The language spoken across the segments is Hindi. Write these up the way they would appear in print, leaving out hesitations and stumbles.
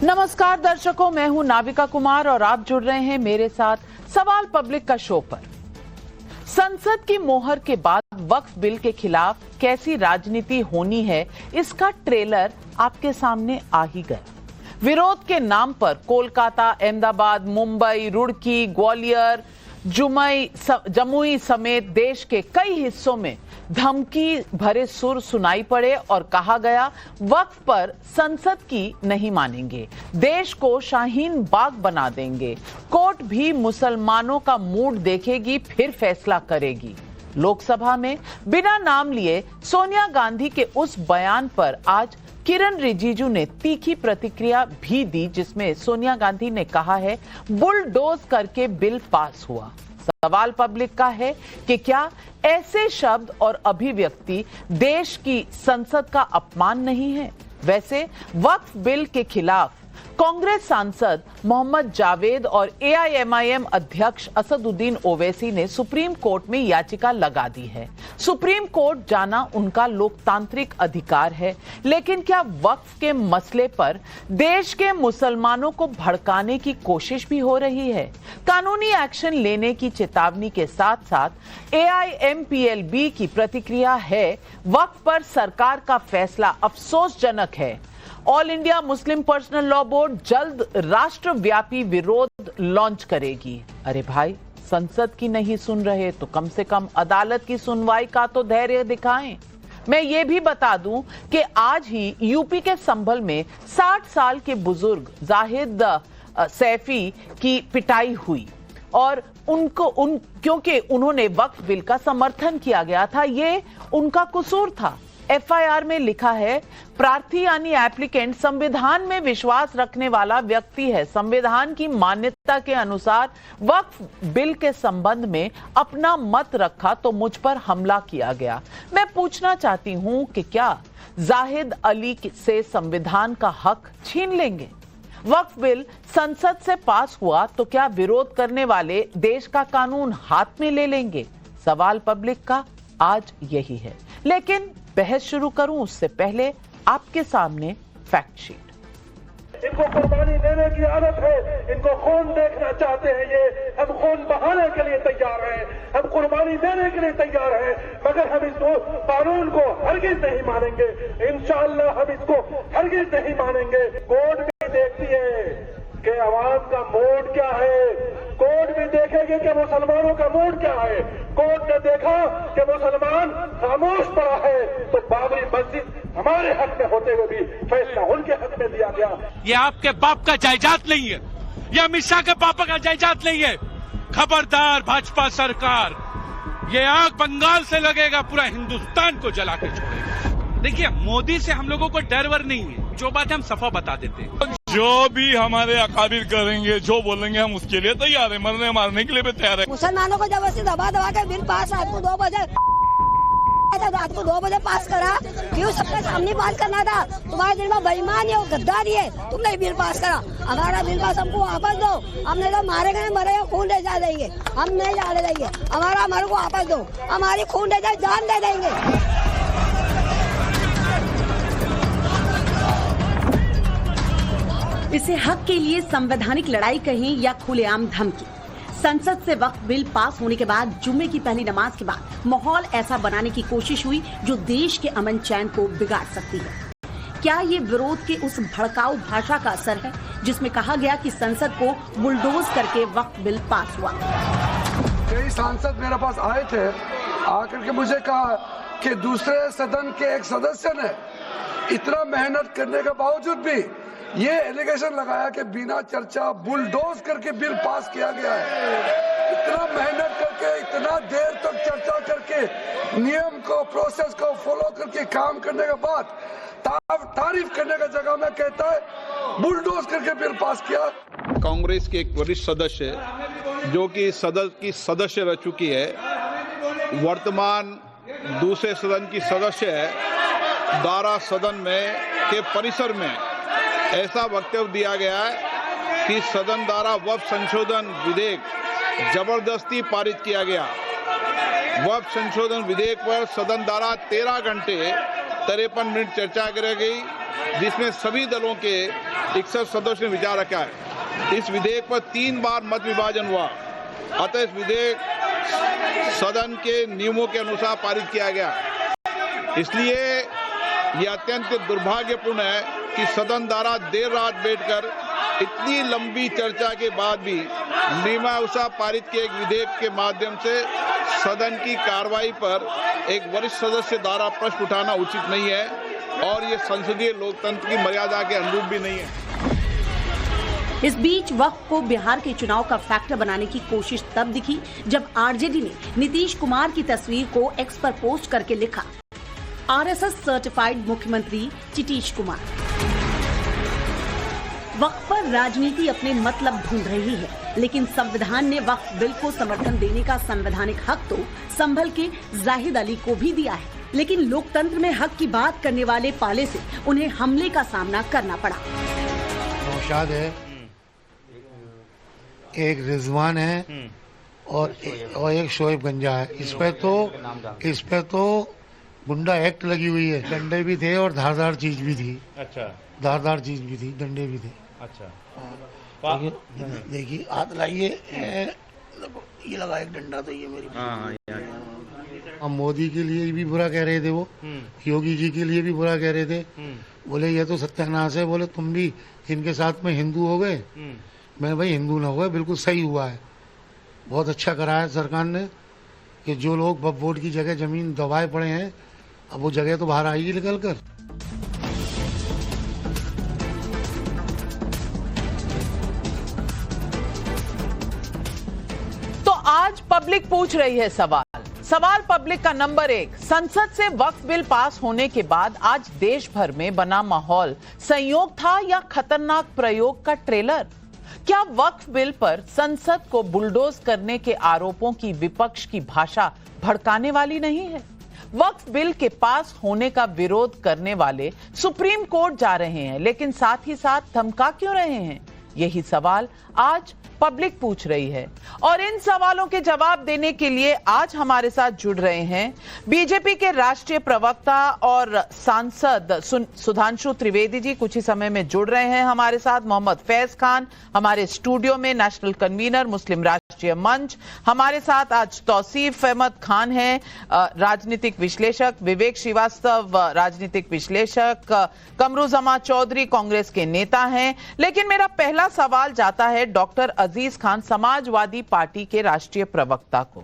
नमस्कार दर्शकों, मैं हूं नाविका कुमार और आप जुड़ रहे हैं मेरे साथ सवाल पब्लिक का शो पर। संसद की मोहर के बाद वक्फ बिल के खिलाफ कैसी राजनीति होनी है, इसका ट्रेलर आपके सामने आ ही गया। विरोध के नाम पर कोलकाता, अहमदाबाद, मुंबई, रुड़की, ग्वालियर, जमुई समेत देश के कई हिस्सों में धमकी भरे सुर सुनाई पड़े और कहा गया वक्फ पर संसद की नहीं मानेंगे, देश को शाहीन बाग बना देंगे, कोर्ट भी मुसलमानों का मूड देखेगी फिर फैसला करेगी। लोकसभा में बिना नाम लिए सोनिया गांधी के उस बयान पर आज किरण रिजिजू ने तीखी प्रतिक्रिया भी दी, जिसमें सोनिया गांधी ने कहा है बुलडोज करके बिल पास हुआ। सवाल पब्लिक का है कि क्या ऐसे शब्द और अभिव्यक्ति देश की संसद का अपमान नहीं है? वैसे वक्फ बिल के खिलाफ कांग्रेस सांसद मोहम्मद जावेद और एआईएमआईएम अध्यक्ष असदुद्दीन ओवैसी ने सुप्रीम कोर्ट में याचिका लगा दी है। सुप्रीम कोर्ट जाना उनका लोकतांत्रिक अधिकार है, लेकिन क्या वक्फ के मसले पर देश के मुसलमानों को भड़काने की कोशिश भी हो रही है? कानूनी एक्शन लेने की चेतावनी के साथ साथ एआईएमपीएलबी की प्रतिक्रिया है वक्फ पर सरकार का फैसला अफसोसजनक है। All India Muslim personal law board जल्द राष्ट्रव्यापी विरोध लॉन्च करेगी। अरे भाई, संसद की नहीं सुन रहे तो कम से कम अदालत की सुनवाई का तो धैर्य दिखाएं। मैं ये भी बता दूं कि आज ही यूपी के संभल में 60 साल के बुजुर्ग जाहिद सैफी की पिटाई हुई और क्योंकि उन्होंने वक्फ बिल का समर्थन किया गया था, ये उनका कसूर था। एफआईआर में लिखा है प्रार्थी यानी एप्लीकेंट संविधान में विश्वास रखने वाला व्यक्ति है। संविधान की मान्यता के अनुसार वक्फ बिल के संबंध में अपना मत रखा तो मुझ पर हमला किया गया। मैं पूछना चाहती हूं कि क्या जाहिद अली से संविधान का हक छीन लेंगे? वक्फ बिल संसद से पास हुआ तो क्या विरोध करने वाले देश का कानून हाथ में ले लेंगे? सवाल पब्लिक का आज यही है। लेकिन बहस शुरू करूं उससे पहले आपके सामने फैक्ट शीट। इनको कुर्बानी देने की आदत है, इनको खून देखना चाहते हैं, ये हम खून बहाने के लिए तैयार हैं, हम कुर्बानी देने के लिए तैयार हैं, मगर हम इस कानून को हरगिज नहीं मानेंगे। इंशाअल्लाह हम इसको हरगिज नहीं मानेंगे। कोर्ट भी देखती है कि आवाज का मूड क्या है, कोर्ट भी देखेगी कि मुसलमानों का मूड क्या है। कोर्ट ने देखा कि मुसलमान खामोश पड़ा है तो बाबरी मस्जिद हमारे हक में होते हुए भी फैसला उनके हक में दिया गया। ये आपके बाप का जायदाद नहीं है, ये अमित शाह के पापा का जायदाद नहीं है। खबरदार भाजपा सरकार, ये आग बंगाल से लगेगा, पूरा हिंदुस्तान को जला के छोड़ेगा। देखिए, मोदी से हम लोगों को डर वर नहीं है, जो बात हम सफा बता देते हैं। जो भी हमारे अकाबिर करेंगे, जो बोलेंगे हम उसके लिए तैयार है, मरने मारने के लिए भी तैयार है। मुसलमानों को जबरदस्ती दबा के बिल पास रात को 2 बजे पास करा, क्यों सबके सामने पास करना था? तुम्हारे दिल में बेईमानी है, गद्दारी है, तुमने बिल पास करा। हमारा बिल पास हमको वापस दो, हमने तो मारे गए मरे खून दे जा देंगे, हम नहीं जाने देंगे। हमारे को वापस दो, हमारी खून दे जाए, जान दे देंगे। इसे हक के लिए संवैधानिक लड़ाई कहें या खुलेआम धमकी, संसद से वक्फ बिल पास होने के बाद जुम्मे की पहली नमाज के बाद माहौल ऐसा बनाने की कोशिश हुई जो देश के अमन चैन को बिगाड़ सकती है। क्या ये विरोध के उस भड़काऊ भाषा का असर है जिसमें कहा गया कि संसद को बुलडोज करके वक्फ बिल पास हुआ? कई सांसद मेरे पास आए थे, आकर के मुझे कहा कि दूसरे सदन के एक सदस्य ने इतना मेहनत करने के बावजूद भी ये एलिगेशन लगाया कि बिना चर्चा बुलडोज करके बिल पास किया गया है। इतना मेहनत करके, इतना देर तक चर्चा करके, नियम को, प्रोसेस को फॉलो करके काम करने के बाद तारीफ करने का जगह में कहता है बुलडोज करके बिल पास किया। कांग्रेस के एक वरिष्ठ सदस्य जो कि सदन की सदस्य रह चुकी है, वर्तमान दूसरे सदन की सदस्य है, दारा सदन में के परिसर में ऐसा वक्तव्य दिया गया है कि सदन द्वारा वक्फ संशोधन विधेयक जबरदस्ती पारित किया गया। वक्फ संशोधन विधेयक पर सदन द्वारा 13 घंटे 53 मिनट चर्चा की गई। जिसमें सभी दलों के 61 सदस्यों ने विचार रखा है। इस विधेयक पर 3 बार मत विभाजन हुआ, अतः इस विधेयक सदन के नियमों के अनुसार पारित किया गया। इसलिए यह अत्यंत दुर्भाग्यपूर्ण है कि सदन द्वारा देर रात बैठकर इतनी लंबी चर्चा के बाद भी नियमानुसार पारित किए एक विधेयक के माध्यम से सदन की कार्रवाई पर एक वरिष्ठ सदस्य द्वारा प्रश्न उठाना उचित नहीं है और ये संसदीय लोकतंत्र की मर्यादा के अनुरूप भी नहीं है। इस बीच वक्फ को बिहार के चुनाव का फैक्टर बनाने की कोशिश तब दिखी जब आरजेडी ने नीतीश कुमार की तस्वीर को एक्स पर पोस्ट करके लिखा, आरएसएस सर्टिफाइड मुख्यमंत्री नीतीश कुमार। वक्फ पर राजनीति अपने मतलब ढूंढ रही है, लेकिन संविधान ने वक्फ बिल को समर्थन देने का संवैधानिक हक तो संभल के जाहिद अली को भी दिया है, लेकिन लोकतंत्र में हक की बात करने वाले पाले से उन्हें हमले का सामना करना पड़ा। नौशाद है, एक रिजवान है और एक शोएब गंजा है। इस पे तो गुंडा एक्ट लगी हुई है। डंडे भी थे और धारदार चीज भी थी। अच्छा, धारदार चीज भी थी, डंडे भी थे। अच्छा, देखिए हाथ लाइए, ये लगा एक डंडा, तो ये मेरी। हम मोदी के लिए भी बुरा कह रहे थे, वो योगी जी के लिए भी बुरा कह रहे थे। बोले ये तो सत्यानाश है। बोले तुम भी इनके साथ में हिंदू हो गए। मैंने भाई हिंदू ना हुआ, बिल्कुल सही हुआ है। बहुत अच्छा करा है सरकार ने कि जो लोग वोट की जगह जमीन दबाए पड़े हैं, अब वो जगह तो बाहर आएगी निकल कर। तो आज पब्लिक पूछ रही है सवाल पब्लिक का नंबर 1, संसद से वक्फ बिल पास होने के बाद आज देश भर में बना माहौल संयोग था या खतरनाक प्रयोग का ट्रेलर? क्या वक्फ बिल पर संसद को बुलडोज करने के आरोपों की विपक्ष की भाषा भड़काने वाली नहीं है? वक्फ बिल के पास होने का विरोध करने वाले सुप्रीम कोर्ट जा रहे हैं, लेकिन साथ ही साथ धमका क्यों रहे हैं? यही सवाल आज पब्लिक पूछ रही है और इन सवालों के जवाब देने के लिए आज हमारे साथ जुड़ रहे हैं बीजेपी के राष्ट्रीय प्रवक्ता और सांसद सुधांशु त्रिवेदी जी। कुछ ही समय में जुड़ रहे हैं हमारे साथ मोहम्मद फैज खान, हमारे स्टूडियो में नेशनल कन्वीनर मुस्लिम राष्ट्रीय मंच। हमारे साथ आज तौसीफ अहमद खान हैं, राजनीतिक विश्लेषक, विवेक श्रीवास्तव राजनीतिक विश्लेषक, कमरुजमा चौधरी कांग्रेस के नेता हैं। लेकिन मेरा पहला सवाल जाता है डॉक्टर अजीज खान, समाजवादी पार्टी के राष्ट्रीय प्रवक्ता को।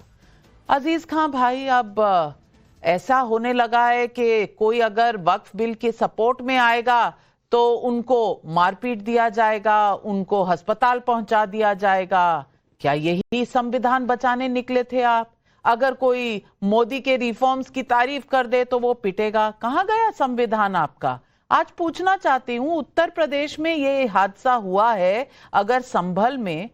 अजीज खान भाई, अब ऐसा होने लगा है कि कोई अगर वक्फ बिल के सपोर्ट में आएगा तो उनको मारपीट दिया जाएगा, उनको अस्पताल पहुंचा दिया जाएगा। क्या यही संविधान बचाने निकले थे आप? अगर कोई मोदी के रिफॉर्म्स की तारीफ कर दे तो वो पिटेगा। कहां गया संविधान आपका? आज पूछना चाहती हूं, उत्तर प्रदेश में ये हादसा हुआ है, अगर संभल में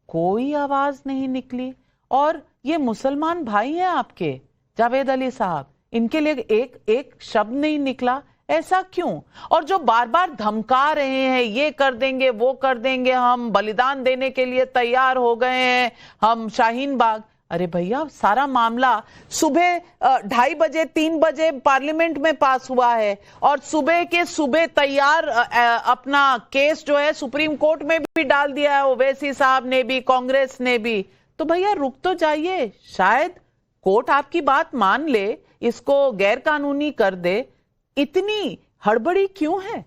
कोई आवाज नहीं निकली और ये मुसलमान भाई हैं आपके जावेद अली साहब, इनके लिए एक शब्द नहीं निकला, ऐसा क्यों? और जो बार बार धमका रहे हैं, ये कर देंगे वो कर देंगे, हम बलिदान देने के लिए तैयार हो गए हैं, हम शाहीन बाग। अरे भैया, सारा मामला सुबह 2:30 बजे 3 बजे पार्लियामेंट में पास हुआ है और सुबह के सुबह तैयार अपना केस जो है सुप्रीम कोर्ट में भी डाल दिया है ओवैसी साहब ने भी, कांग्रेस ने भी। तो भैया रुक तो जाइए, शायद कोर्ट आपकी बात मान ले, इसको गैर कानूनी कर दे। इतनी हड़बड़ी क्यों है?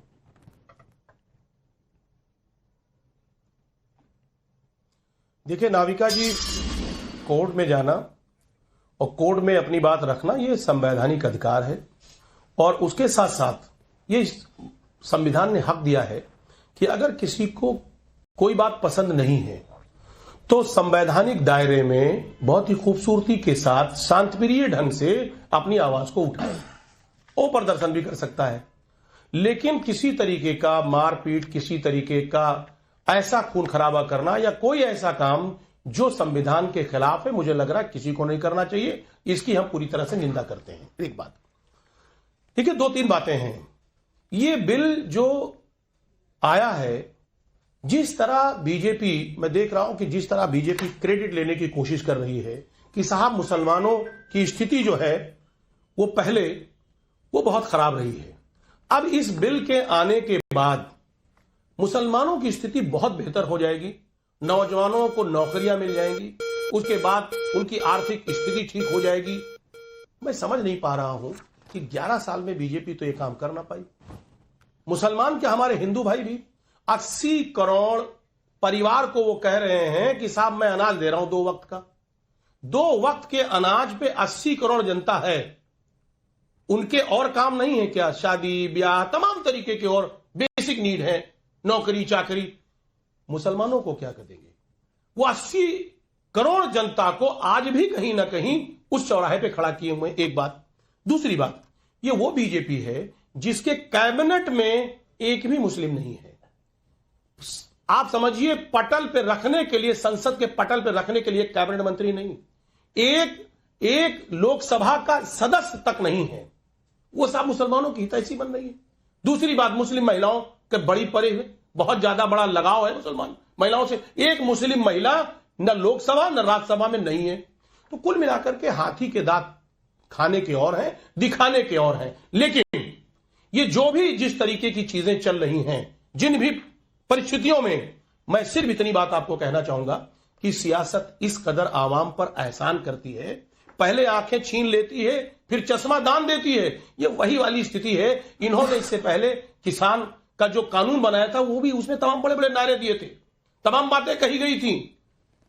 देखिए नाविका जी, कोर्ट में जाना और कोर्ट में अपनी बात रखना ये संवैधानिक अधिकार है और उसके साथ साथ ये संविधान ने हक दिया है कि अगर किसी को कोई बात पसंद नहीं है तो संवैधानिक दायरे में बहुत ही खूबसूरती के साथ शांतिप्रिय ढंग से अपनी आवाज को उठाए, वो प्रदर्शन भी कर सकता है। लेकिन किसी तरीके का मारपीट, किसी तरीके का ऐसा खून खराबा करना या कोई ऐसा काम जो संविधान के खिलाफ है, मुझे लग रहा है किसी को नहीं करना चाहिए। इसकी हम पूरी तरह से निंदा करते हैं। एक बात, ठीक है, 2-3 बातें हैं। ये बिल जो आया है, जिस तरह बीजेपी, मैं देख रहा हूं कि जिस तरह बीजेपी क्रेडिट लेने की कोशिश कर रही है कि साहब मुसलमानों की स्थिति जो है वो पहले वो बहुत खराब रही है। अब इस बिल के आने के बाद मुसलमानों की स्थिति बहुत बेहतर हो जाएगी, नौजवानों को नौकरियां मिल जाएंगी, उसके बाद उनकी आर्थिक स्थिति ठीक हो जाएगी। मैं समझ नहीं पा रहा हूं कि 11 साल में बीजेपी तो ये काम कर ना पाई। मुसलमान के हमारे हिंदू भाई भी 80 करोड़ परिवार को वो कह रहे हैं कि साहब मैं अनाज दे रहा हूं 2 वक्त का। 2 वक्त के अनाज पे 80 करोड़ जनता है, उनके और काम नहीं है क्या? शादी ब्याह तमाम तरीके के और बेसिक नीड है, नौकरी चाकरी। मुसलमानों को क्या कर देंगे? वो 80 करोड़ जनता को आज भी कहीं ना कहीं उस चौराहे पे खड़ा किए हुए। एक बात। दूसरी बात, ये वो बीजेपी है जिसके कैबिनेट में एक भी मुस्लिम नहीं है। आप समझिए, पटल पे रखने के लिए, संसद के पटल पे रखने के लिए कैबिनेट मंत्री नहीं, एक लोकसभा का सदस्य तक नहीं है। वो सब मुसलमानों की हितैषी बन रही है। दूसरी बात, मुस्लिम महिलाओं के बड़ी परे हुए बहुत ज्यादा बड़ा लगाव है मुसलमान महिलाओं से। एक मुस्लिम महिला न लोकसभा न राज्यसभा में नहीं है। तो कुल मिलाकर के हाथी के दांत खाने के और हैं, दिखाने के और हैं। लेकिन ये जो भी जिस तरीके की चीजें चल रही हैं, जिन भी परिस्थितियों में, मैं सिर्फ इतनी बात आपको कहना चाहूंगा कि सियासत इस कदर आवाम पर एहसान करती है, पहले आंखें छीन लेती है, फिर चश्मा दान देती है। ये वही वाली स्थिति है। इन्होंने इससे पहले किसान का जो कानून बनाया था, वो भी उसमें तमाम बड़े बड़े नारे दिए थे, तमाम बातें कही गई थी।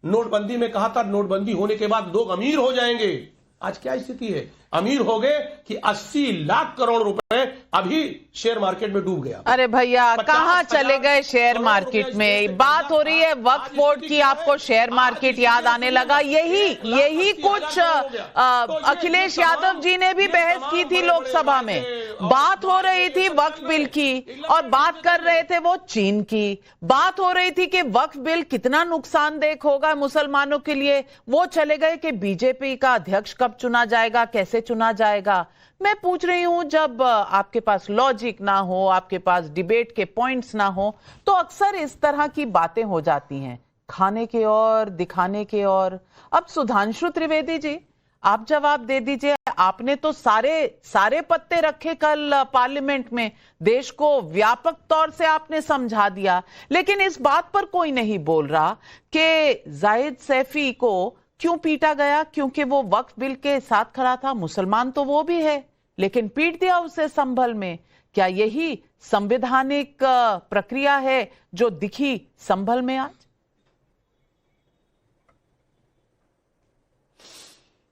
नोटबंदी में कहा था नोटबंदी होने के बाद लोग अमीर हो जाएंगे। आज क्या स्थिति है? अमीर हो गए कि 80 लाख करोड़ रुपए अभी शेयर मार्केट में डूब गया। अरे भैया, कहां चले गए शेयर मार्केट में? बात हो रही है वक्फ बोर्ड की, आपको शेयर मार्केट याद आने लगा। यही कुछ अखिलेश यादव जी ने भी बहस की थी लोकसभा में। बात हो रही थी वक्फ बिल की और बात कर रहे थे वो चीन की। बात हो रही थी कि वक्फ बिल कितना नुकसानदेह होगा मुसलमानों के लिए। वो चले गए कि बीजेपी का अध्यक्ष कब चुना जाएगा, कैसे चुना जाएगा। मैं पूछ रही हूं, जब आपके पास लॉजिक ना हो, आपके पास डिबेट के पॉइंट्स ना हो, तो अक्सर इस तरह की बातें हो जाती हैं, खाने के और दिखाने के और। अब सुधांशु त्रिवेदी जी, आप जवाब दे दीजिए। आपने तो सारे पत्ते रखे कल पार्लियामेंट में, देश को व्यापक तौर से आपने समझा दिया, लेकिन इस बात पर कोई नहीं बोल रहा कि जाहिद सैफी को क्यों पीटा गया? क्योंकि वो वक्फ बिल के साथ खड़ा था। मुसलमान तो वो भी है, लेकिन पीट दिया उसे संभल में। क्या यही संवैधानिक प्रक्रिया है जो दिखी संभल में आज?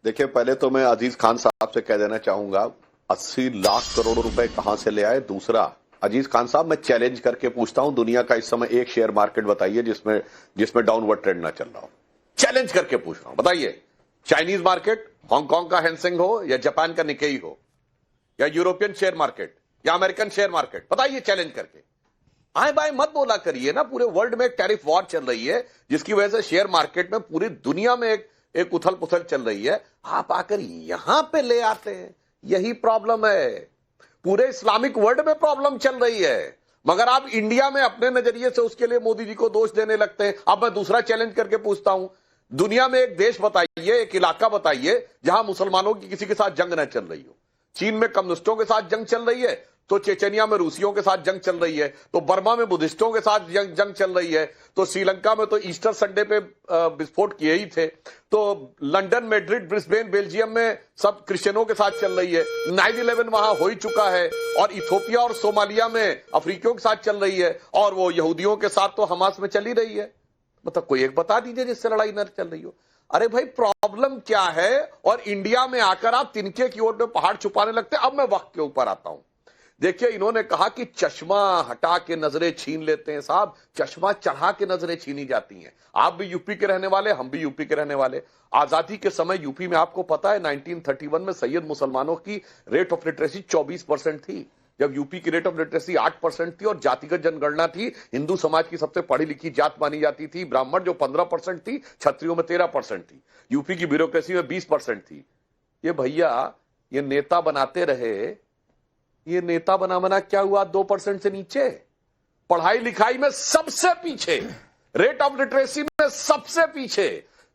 देखिए, पहले तो मैं अजीज खान साहब से कह देना चाहूंगा, 80 लाख करोड़ रुपए कहां से ले आए। दूसरा, अजीज खान साहब, मैं चैलेंज करके पूछता हूं, दुनिया का इस समय एक शेयर मार्केट बताइए जिसमें डाउनवर्ड ट्रेंड ना चल रहा हो। चैलेंज करके पूछ रहा हूं, बताइए। चाइनीज मार्केट, हांगकांग का हैंसेंग हो, या जापान का निकेई हो, या यूरोपियन शेयर मार्केट, या अमेरिकन शेयर मार्केट, बताइए चैलेंज करके। आए बाय मत बोला करिए ना। पूरे वर्ल्ड में एक टैरिफ वॉर चल रही है, जिसकी वजह से शेयर मार्केट में पूरी दुनिया में एक उथल पुथल चल रही है। आप आकर यहां पे ले आते हैं, यही प्रॉब्लम है। पूरे इस्लामिक वर्ल्ड में प्रॉब्लम चल रही है, मगर आप इंडिया में अपने नजरिए से उसके लिए मोदी जी को दोष देने लगते हैं। अब मैं दूसरा चैलेंज करके पूछता हूं, दुनिया में एक देश बताइए, एक इलाका बताइए जहां मुसलमानों की किसी के साथ जंग न चल रही हो। चीन में कम्युनिस्टों के साथ जंग चल रही है, तो चेचनिया में रूसियों के साथ जंग चल रही है, तो बर्मा में बुद्धिस्टों के साथ जंग चल रही है, तो श्रीलंका में तो ईस्टर संडे पे विस्फोट किए ही थे, तो लंदन, मैड्रिड, ब्रिस्बेन, बेल्जियम में सब क्रिश्चियनों के साथ चल रही है। 9/11 वहां हो ही चुका है, और इथोपिया और सोमालिया में अफ्रीकियों के साथ चल रही है, और वो यहूदियों के साथ तो हमास में चल ही रही है। मतलब कोई एक बता दीजिए जिससे लड़ाई न चल रही हो। अरे भाई, प्रॉब्लम क्या है? और इंडिया में आकर आप तिनके की ओर में पहाड़ छुपाने लगते हैं। अब मैं वक्त के ऊपर आता हूं। देखिए, इन्होंने कहा कि चश्मा हटा के नजरें छीन लेते हैं। साहब, चश्मा चढ़ा के नजरें छीनी जाती हैं। आप भी यूपी के रहने वाले, हम भी यूपी के रहने वाले। आजादी के समय यूपी में आपको पता है 1931 में सैयद मुसलमानों की रेट ऑफ लिटरेसी 24% थी, जब यूपी की रेट ऑफ लिटरेसी 8% थी, और जातिगत जनगणना थी। हिंदू समाज की सबसे पढ़ी लिखी जात मानी जाती थी ब्राह्मण, जो 15% थी, क्षत्रियों में 13% थी। यूपी की ब्यूरोक्रेसी में 20% थी। ये भैया, ये नेता बनाते रहे, ये नेता बना क्या हुआ? 2% से नीचे। पढ़ाई लिखाई में सबसे पीछे, रेट ऑफ लिटरेसी में सबसे पीछे,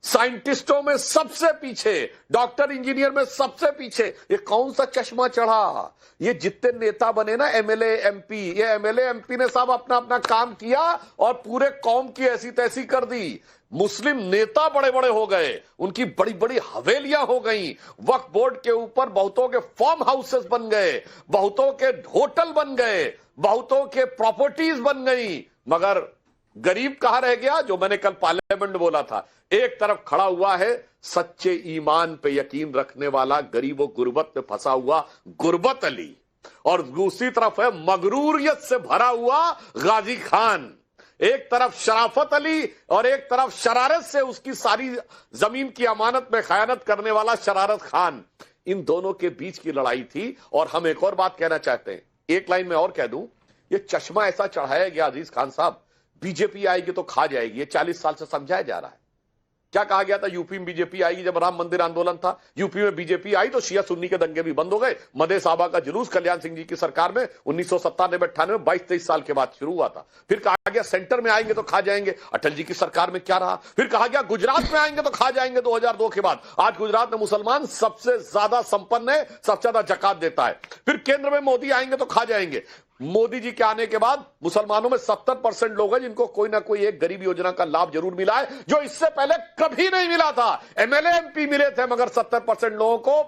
साइंटिस्टों में सबसे पीछे, डॉक्टर इंजीनियर में सबसे पीछे। ये कौन सा चश्मा चढ़ा? ये जितने नेता बने ना, एमएलए एमपी, ये एमएलए एमपी ने सब अपना अपना काम किया और पूरे कौम की ऐसी तैसी कर दी। मुस्लिम नेता बड़े बड़े हो गए, उनकी बड़ी बड़ी हवेलियां हो गई, वक्फ बोर्ड के ऊपर बहुतों के फार्म हाउसेस बन गए, बहुतों के होटल बन गए, बहुतों के प्रॉपर्टीज बन गई, मगर गरीब कहां रह गया? जो मैंने कल पार्लियामेंट में बोला था, एक तरफ खड़ा हुआ है सच्चे ईमान पे यकीन रखने वाला गरीबों गुर्बत पे फंसा हुआ गुरबत अली, और दूसरी तरफ है मगरूरियत से भरा हुआ गाजी खान। एक तरफ शराफत अली और एक तरफ शरारत से उसकी सारी जमीन की अमानत में खयानत करने वाला शरारत खान। इन दोनों के बीच की लड़ाई थी। और हम एक और बात कहना चाहते हैं, एक लाइन में और कह दूं, ये चश्मा ऐसा चढ़ाया गया अजीज खान साहब, बीजेपी आएगी तो खा जाएगी, ये 40 साल से समझाया जा रहा है। क्या कहा गया था? यूपी में बीजेपी आएगी, जब राम मंदिर आंदोलन था, यूपी में बीजेपी आई तो शिया सुन्नी के दंगे भी बंद हो गए। मदे साहबा का जुलूस कल्याण सिंह जी की सरकार में 1997-98 22-23 साल के बाद शुरू हुआ था। फिर कहा गया सेंटर में आएंगे तो खा जाएंगे, अटल जी की सरकार में क्या रहा? फिर कहा गया गुजरात में आएंगे तो खा जाएंगे 2002 के बाद। आज गुजरात में मुसलमान सबसे ज्यादा संपन्न है, सबसे ज्यादा जकात देता है। फिर केंद्र में मोदी आएंगे तो खा जाएंगे। मोदी जी के आने के बाद मुसलमानों में 70% लोग हैं जिनको कोई ना कोई एक गरीब योजना का लाभ जरूर मिला है, जो इससे पहले कभी नहीं मिला था। एमएलए एमपी मिले थे, मगर 70% लोगों को,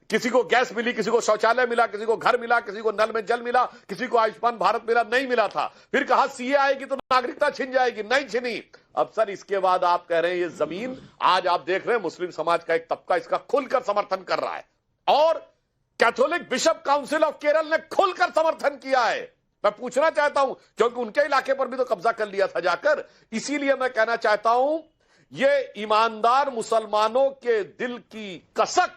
किसी को गैस मिली, किसी को शौचालय मिला, किसी को घर मिला, किसी को नल में जल मिला, किसी को आयुष्मान भारत मिला, नहीं मिला था। फिर कहा सीए आएगी तो नागरिकता छिन जाएगी, नहीं छिनी। अब सर इसके बाद आप कह रहे हैं ये जमीन, आज आप देख रहे हैं मुस्लिम समाज का एक तबका इसका खुलकर समर्थन कर रहा है, और Catholic bishop council of Kerala ने खुलकर समर्थन किया है। मैं पूछना चाहता हूं, क्योंकि उनके इलाके पर भी तो कब्जा कर लिया था जाकर, इसीलिए मैं कहना चाहता हूं ये ईमानदार मुसलमानों के दिल की कसक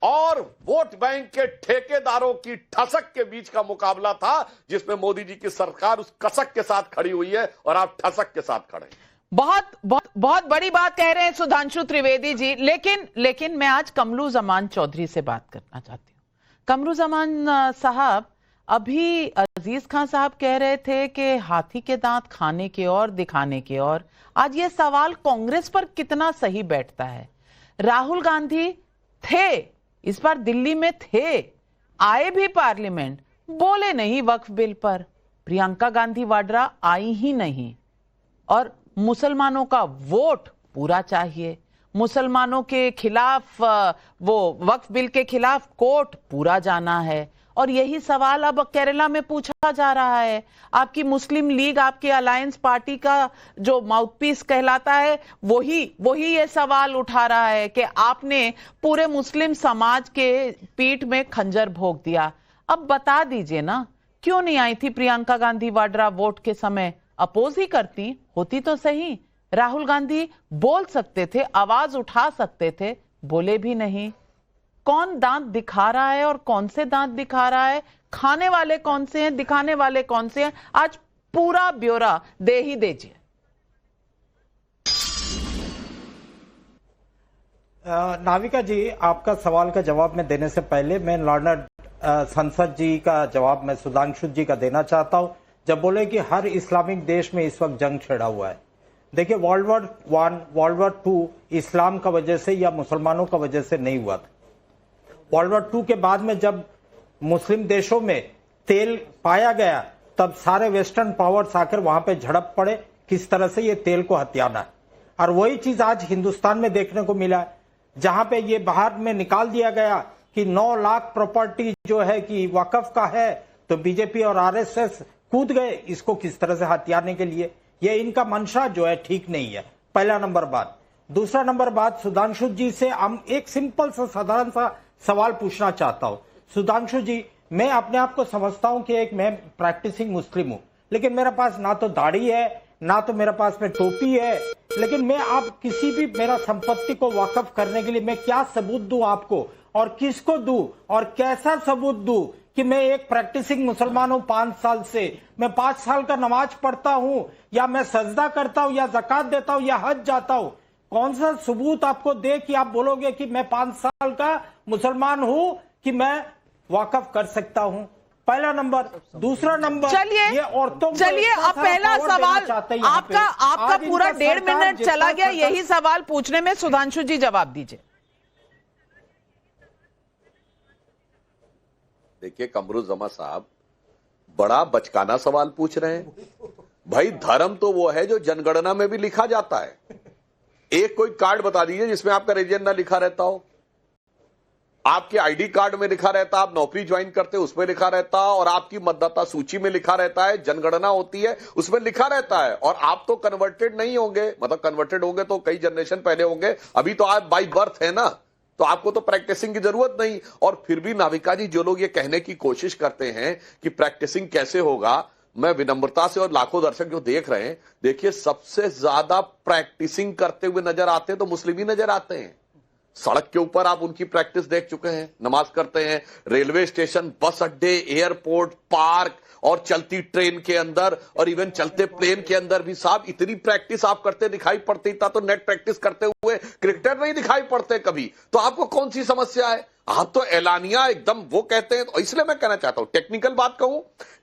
और वोट बैंक के ठेकेदारों की ठसक के बीच का मुकाबला था, जिसमें मोदी जी की सरकार उस कसक के साथ खड़ी हुई है और आप ठसक के साथ खड़े। बहुत बहुत बहुत बड़ी बात कह रहे हैं सुधांशु त्रिवेदी जी, लेकिन मैं आज कमरू जमान चौधरी से बात करना चाहती हूँ। कमरू जमान साहब, अभी अजीज खान साहब कह रहे थे कि हाथी के दांत खाने के और दिखाने के और। आज ये सवाल कांग्रेस पर कितना सही बैठता है? राहुल गांधी थे, इस बार दिल्ली में थे, आए भी पार्लियामेंट, बोले नहीं वक्फ बिल पर। प्रियंका गांधी वाड्रा आई ही नहीं, और मुसलमानों का वोट पूरा चाहिए, मुसलमानों के खिलाफ, वो वक्फ बिल के खिलाफ कोर्ट पूरा जाना है। और यही सवाल अब केरला में पूछा जा रहा है। आपकी मुस्लिम लीग, आपके अलायंस पार्टी का जो माउथपीस कहलाता है, वही ये सवाल उठा रहा है कि आपने पूरे मुस्लिम समाज के पीठ में खंजर भोंक दिया। अब बता दीजिए ना, क्यों नहीं आई थी प्रियंका गांधी वाड्रा? वोट के समय अपोज ही करती, होती तो सही। राहुल गांधी बोल सकते थे, आवाज उठा सकते थे, बोले भी नहीं। कौन दांत दिखा रहा है और कौन से दांत दिखा रहा है? खाने वाले कौन से हैं, दिखाने वाले कौन से हैं? आज पूरा ब्यौरा दे ही दीजिए। नाविका जी, आपका सवाल का जवाब मैं देने से पहले मैं लॉर्ड संसद जी का जवाब मैं सुधांशु जी का देना चाहता हूं, जब बोले कि हर इस्लामिक देश में इस वक्त जंग छिड़ा हुआ है। देखिए, वर्ल्ड वॉर 1, वर्ल्ड वॉर 2 इस्लाम का वजह से या मुसलमानों का वजह से नहीं हुआ था। वर्ल्ड वॉर 2 के बाद में जब मुस्लिम देशों में तेल पाया गया, तब सारे वेस्टर्न पावर्स आकर वहां पे झड़प पड़े किस तरह से ये तेल को हथियाना है। और वही चीज आज हिंदुस्तान में देखने को मिला है, जहां पे ये बाहर में निकाल दिया गया कि 9 लाख प्रॉपर्टी जो है कि वक्फ का है, तो बीजेपी और आरएसएस कूद गए इसको किस तरह से हथियाने के लिए। ये इनका मंशा जो है ठीक नहीं है, पहला नंबर बात। दूसरा नंबर बात, सुधांशु जी से हम एक सिंपल सा साधारण सा सवाल पूछना चाहता हूं। सुधांशु जी, मैं अपने आप को समझता हूं कि मैं प्रैक्टिसिंग मुस्लिम हूं, लेकिन मेरे पास ना तो दाढ़ी है, ना तो मेरे पास में टोपी है, लेकिन मैं आप किसी भी मेरा संपत्ति को वाकफ करने के लिए मैं क्या सबूत दूं आपको, और किसको दूं, और कैसा सबूत दूं कि मैं एक प्रैक्टिसिंग मुसलमान हूं 5 साल से, मैं 5 साल का नमाज पढ़ता हूं, या मैं सजदा करता हूं, या ज़कात देता हूं, या हज जाता हूं? कौन सा सबूत आपको दे कि आप बोलोगे कि मैं 5 साल का मुसलमान हूं कि मैं वाकफ कर सकता हूं? पहला नंबर। दूसरा नंबर, चलिए ये औरतों को चलिए, इतना अब सारा पहला power देना सवाल चाहते हैं यहाँ पे। आपका आज पूरा इनका 1.5 सरकार मिनट चला गया, जितना यही सवाल पूछने में। सुधांशु जी जवाब दीजिए। देखिए कमरुज़्ज़मा साहब बड़ा बचकाना सवाल पूछ रहे हैं। भाई धर्म तो वो है जो जनगणना में भी लिखा जाता है। एक कोई कार्ड बता दीजिए जिसमें आपका रीजन ना लिखा रहता हो, आपके आईडी कार्ड में लिखा रहता, आप नौकरी ज्वाइन करते उसमें लिखा रहता, और आपकी मतदाता सूची में लिखा रहता है, जनगणना होती है उसमें लिखा रहता है। और आप तो कन्वर्टेड नहीं होंगे, मतलब कन्वर्टेड होंगे तो कई जनरेशन पहले होंगे, अभी तो आप बाई बर्थ है ना, तो आपको तो प्रैक्टिसिंग की जरूरत नहीं। और फिर भी नाविका जी जो लोग ये कहने की कोशिश करते हैं कि प्रैक्टिसिंग कैसे होगा, मैं विनम्रता से, और लाखों दर्शक जो देख रहे हैं, देखिए सबसे ज्यादा प्रैक्टिसिंग करते हुए नजर आते हैं तो मुस्लिम ही नजर आते हैं। सड़क के ऊपर आप उनकी प्रैक्टिस देख चुके हैं, नमाज करते हैं, रेलवे स्टेशन, बस अड्डे, एयरपोर्ट, पार्क और चलती ट्रेन के अंदर, और इवन चलते प्लेन के अंदर भी साहब इतनी प्रैक्टिस आप करते दिखाई पड़ती था। तो नेट प्रैक्टिस करते हुए क्रिकेटर नहीं दिखाई पड़ते कभी, तो आपको कौन सी समस्या है? आप तो एलानिया एकदम वो कहते हैं। तो इसलिए मैं कहना चाहता हूं, टेक्निकल बात कहूं,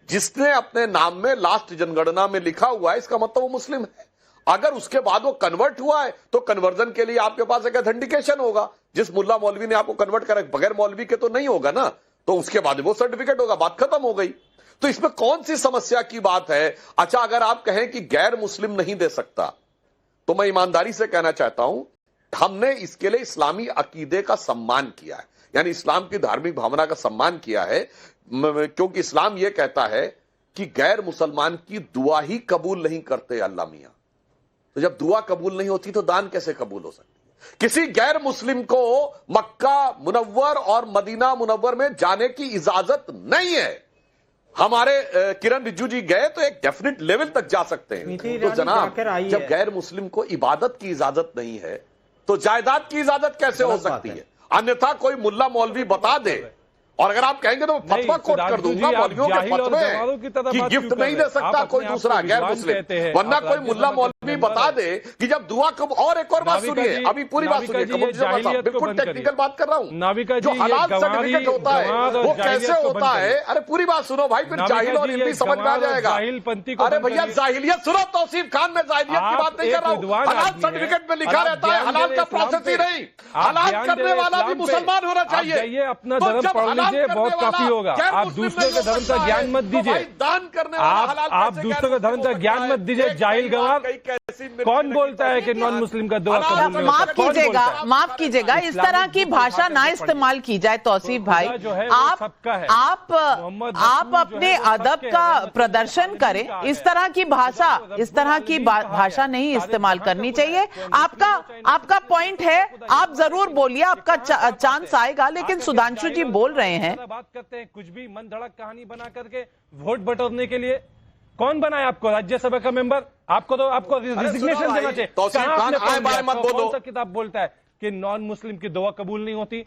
जिसने अपने नाम में लास्ट जनगणना में लिखा हुआ है इसका मतलब वो मुस्लिम है। अगर उसके बाद वो कन्वर्ट हुआ है तो कन्वर्जन के लिए आपके पास एक ऑथेंटिकेशन होगा। जिस मुल्ला मौलवी ने आपको कन्वर्ट करा, बगैर मौलवी के तो नहीं होगा ना, तो उसके बाद वो सर्टिफिकेट होगा, बात खत्म हो गई। तो इसमें कौन सी समस्या की बात है? अच्छा, अगर आप कहें कि गैर मुस्लिम नहीं दे सकता, तो मैं ईमानदारी से कहना चाहता हूं, हमने इसके लिए इस्लामी अकीदे का सम्मान किया है, यानी इस्लाम की धार्मिक भावना का सम्मान किया है, क्योंकि इस्लाम यह कहता है कि गैर मुसलमान की दुआ ही कबूल नहीं करते अल्लाह मियां। तो जब दुआ कबूल नहीं होती तो दान कैसे कबूल हो सकती? किसी गैर मुस्लिम को मक्का मुनव्वर और मदीना मुनव्वर में जाने की इजाजत नहीं है। हमारे किरण रिजिजू जी गए तो एक डेफिनेट लेवल तक जा सकते हैं। तो जनाब, जब गैर मुस्लिम को इबादत की इजाजत नहीं है तो जायदाद की इजाजत कैसे हो सकती है? अन्यथा कोई मुल्ला मौलवी बता दे, और अगर आप कहेंगे तो मैं फतवा कोट कर दूंगा मौलवियों के फतवे कि गिफ्ट नहीं दे सकता कोई दूसरा गैर मुस्लिम, वरना कोई मुल्ला मौलवी बता दे कि जब दुआ कब। और एक और बात सुनिए, अभी पूरी बात सुनिए, बिल्कुल टेक्निकल बात कर रहा हूं। जो हलाल सर्टिफिकेट होता है वो कैसे होता है? अरे पूरी बात सुनो भाई, फिर जाहिल और हिंदी समझ में आ जाएगा। अरे भैया जाहिलियत सुनो, तौसीफ खान, मैं जाहिलियत की बात नहीं कर रहा हूं। हलाल सर्टिफिकेट में लिखा रहता है, हलाल का प्रोसेस ही नहीं, हलाल करने वाला भी मुसलमान होना चाहिए। अपना धर्म पढ़ लीजिए, बहुत काफी होगा। आप दूसरे के धर्म का ज्ञान मत दीजिए, दान करने आप दूसरे के धर्म का ज्ञान मत दीजिए। जाहिल गवार, कौन बोलता है कि नॉन मुस्लिम का दुआ कबूल नहीं होता? माफ कीजिएगा, इस तरह की भाषा ना इस्तेमाल की जाए तौसीफ भाई। आप अपने अदब का प्रदर्शन करें, इस तरह की भाषा नहीं इस्तेमाल करनी चाहिए। आपका पॉइंट है, आप जरूर बोलिए, आपका चांस आएगा। लेकिन सुधांशु जी बोल रहे हैं, बात करते हैं कुछ भी मन धड़क कहानी बना करके वोट बटोरने के लिए। कौन बनाया आपको राज्यसभा का मेंबर? आपको रिजिग्नेशन देना चाहिए। कौन सा किताब बोलता है कि नॉन मुस्लिम की दुआ कबूल नहीं होती?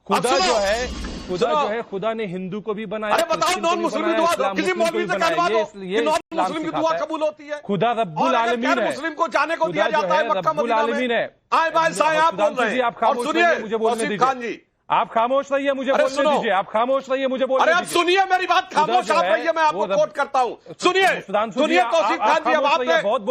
खुदा जो है खुदा ने हिंदू को भी बनाया। अरे बताओ, नॉन मुस्लिम की दुआ किसी मौलवी से करवा दो कि नॉन मुस्लिम की दुआ कबूल होती है। खुदा रब्बुल आलमीन है, मुस्लिम को जाने को दिया जाता है मक्का मदीना में। आप बोल रहे हैं, और सुनिए मुझे बोलने दीजिए। खान जी, आप खामोश रहिए, मुझे बोलने दीजिए। आप खामोश रहिए, मुझे बोलने दीजिए। अरे आप सुनिए मेरी बात, खामोश आप रहिए, मैं आपको कोट करता हूं। सुनिए तौसीफ खान जी, अब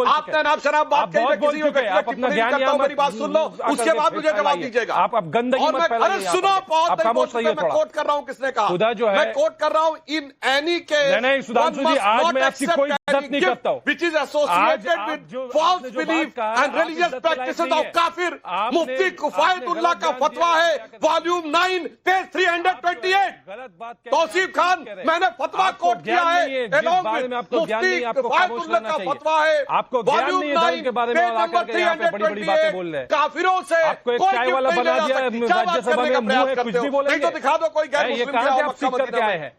आपने नाम शराब बात कही, किसी को आप अपना ज्ञान करता हूं, मेरी बात सुन लो, उसके बाद मुझे जवाब दीजिएगा। आप गंदगी मत फैलाइए। अरे सुनो, बहुत खामोश रहिए, मैं कोट कर रहा हूं, किसने कहा? खुदा जो है, मैं कोट कर रहा हूं, इन एनी के नहीं सुधांशु जी, आज मैं आपकी कोई इज्जत नहीं करता हूं, which is associated with false belief and religious practices of काफिर। मुफ्ती कुफायतुल्लाह का फतवा है, वॉल्यूम 9 पेज 328। गलत बात तौसीफ खान, मैंने फतवा कोट किया है, आपको ज्ञान नहीं, आपको खामोश रहना चाहिए। फतवा है, आपको ज्ञान नहीं है धर्म के बारे में, आकर के यहाँ पे बड़ी-बड़ी बातें बोल रहे हैं। काफिरों से आपको एक चाय वाला बना दिया राज्यसभा में, मुंह है, कुछ भी बोलेंगे। तो दिखा दो कोई गैर मुस्लिम कहां आप सीख करके आए हैं?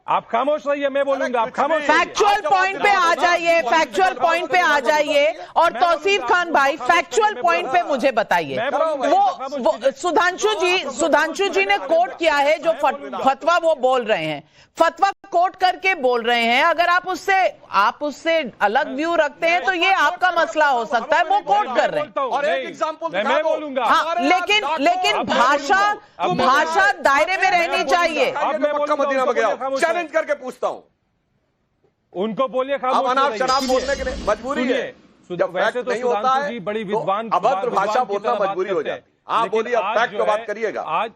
आप खामोश रहिए, मैं बोलूंगा, आप खामोश। फैक्चुअल पॉइंट पे आ जाइए, फैक्चुअल पॉइंट पे आ जाइए। और तौसीफ खान भाई, फैक्चुअल पॉइंट पे मुझे बताइए। वो सुधांशु जी ने कोट किया है जो फतवा वो बोल रहे हैं, फतवा कोट करके बोल रहे हैं। अगर आप उससे अलग व्यू रखते हैं तो ये आपका मसला हो सकता है, वो कोट कर रहे हैं। और एक एग्जांपल मैं बोलूंगा। हाँ, लेकिन भाषा दायरे में रहनी चाहिए। मक्का मदीना में गया, चैलेंज करके पूछता हूं, उनको बोलिए अब अनाप शनाप बोलने के लिए मजबूरी है। जब वैसे फैक्ट तो नहीं होता है बड़ी तो विद्वान अभद्र भाषा की बोलना तरह मजबूरी बात हो करते जाती हैं। है। आप लेकिन बोलिए, अब आज फैक्ट जो पे बात है, करिएगा। आज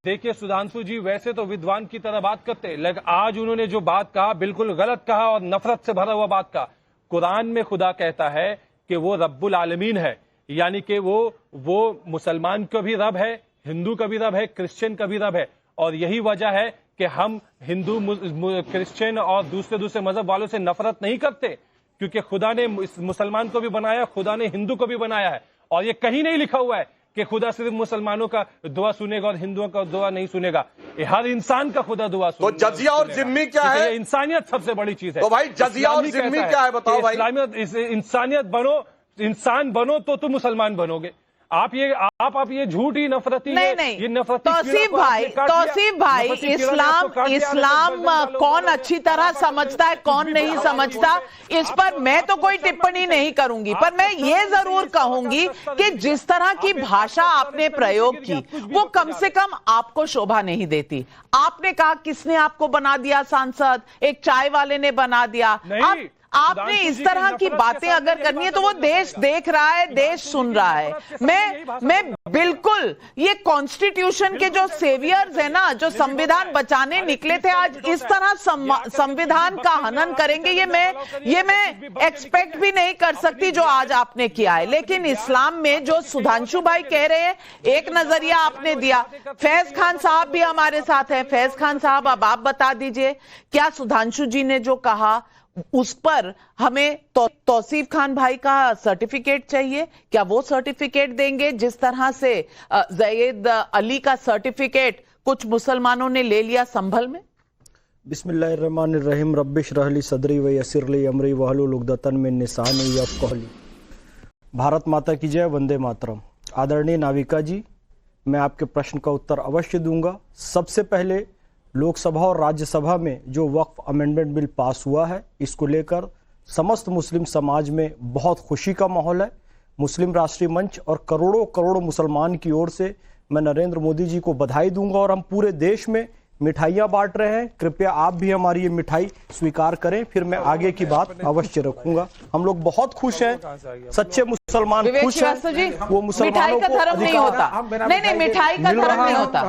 देखिए सुधांशु जी वैसे तो विद्वान की तरह बात करते हैं, लेकिन आज उन्होंने जो बात कहा बिल्कुल गलत कहा और नफरत से भरा हुआ बात कहा। कुरान में खुदा कहता है कि वो रब्बुल आलमीन है, यानी कि वो मुसलमान का भी रब है, हिंदू का भी रब है, क्रिश्चियन का भी रब है। और यही वजह है कि हम हिंदू क्रिश्चियन और दूसरे मजहब वालों से नफरत नहीं करते, क्योंकि खुदा ने मुसलमान को भी बनाया, खुदा ने हिंदू को भी बनाया है। और ये कहीं नहीं लिखा हुआ है कि खुदा सिर्फ मुसलमानों का दुआ सुनेगा और हिंदुओं का दुआ नहीं सुनेगा। ये हर इंसान का खुदा दुआ सुनेगा। तो जजिया और जिम्मी क्या है? इंसानियत सबसे बड़ी चीज है। तो भाई जजिया और जिम्मी क्या है बताओ भाई। इंसानियत बनो, इंसान बनो तो तुम मुसलमान बनोगे। आप ये झूठी नफरती नहीं ये नफरती तौसीफ भाई इस्लाम कौन अच्छी तरह समझता है कौन नहीं समझता, इस पर मैं तो कोई टिप्पणी नहीं करूंगी। पर मैं ये जरूर कहूंगी कि जिस तरह की भाषा आपने प्रयोग की वो कम से कम आपको शोभा नहीं देती। आपने कहा किसने आपको बना दिया सांसद, एक चाय वाले ने बना दिया। आपने इस तरह की बातें अगर करनी है तो वो देश देख रहा है, देश सुन रहा है। मैं बिल्कुल ये कॉन्स्टिट्यूशन के जो सेवियर्स है ना, जो संविधान बचाने निकले थे, आज इस तरह संविधान का हनन करेंगे, ये मैं एक्सपेक्ट भी नहीं कर सकती जो आज आपने किया है। लेकिन इस्लाम में जो सुधांशु भाई कह रहे हैं, एक नजरिया आपने दिया। फैज खान साहब भी हमारे साथ हैं। फैज खान साहब, अब आप बता दीजिए, क्या सुधांशु जी ने जो कहा उस पर हमें तौसीफ खान भाई का सर्टिफिकेट चाहिए? क्या वो सर्टिफिकेट देंगे जिस तरह से जैद अली का सर्टिफिकेट कुछ मुसलमानों ने ले लिया संभल में? बिस्मिल्लाहिर्रहमानिर्रहीम रब्बिश रहली सदरी व यसिरली अमरी वहलुल उक़दतन मिन लिसानी यफ़क़हू। भारत माता की जय, वंदे मातरम। आदरणीय नाविका जी, मैं आपके प्रश्न का उत्तर अवश्य दूंगा। सबसे पहले लोकसभा और राज्यसभा में जो वक्फ अमेंडमेंट बिल पास हुआ है, इसको लेकर समस्त मुस्लिम समाज में बहुत खुशी का माहौल है। मुस्लिम राष्ट्रीय मंच और करोड़ों करोड़ों मुसलमान की ओर से मैं नरेंद्र मोदी जी को बधाई दूंगा। और हम पूरे देश में मिठाइयाँ बांट रहे हैं, कृपया आप भी हमारी ये मिठाई स्वीकार करें, फिर मैं आगे की बात अवश्य रखूंगा। हम लोग बहुत खुश हैं, सच्चे मुसलमान खुश हैं। वो मुसलमानों का धर्म नहीं होता। नहीं, मिठाई का धर्म नहीं होता,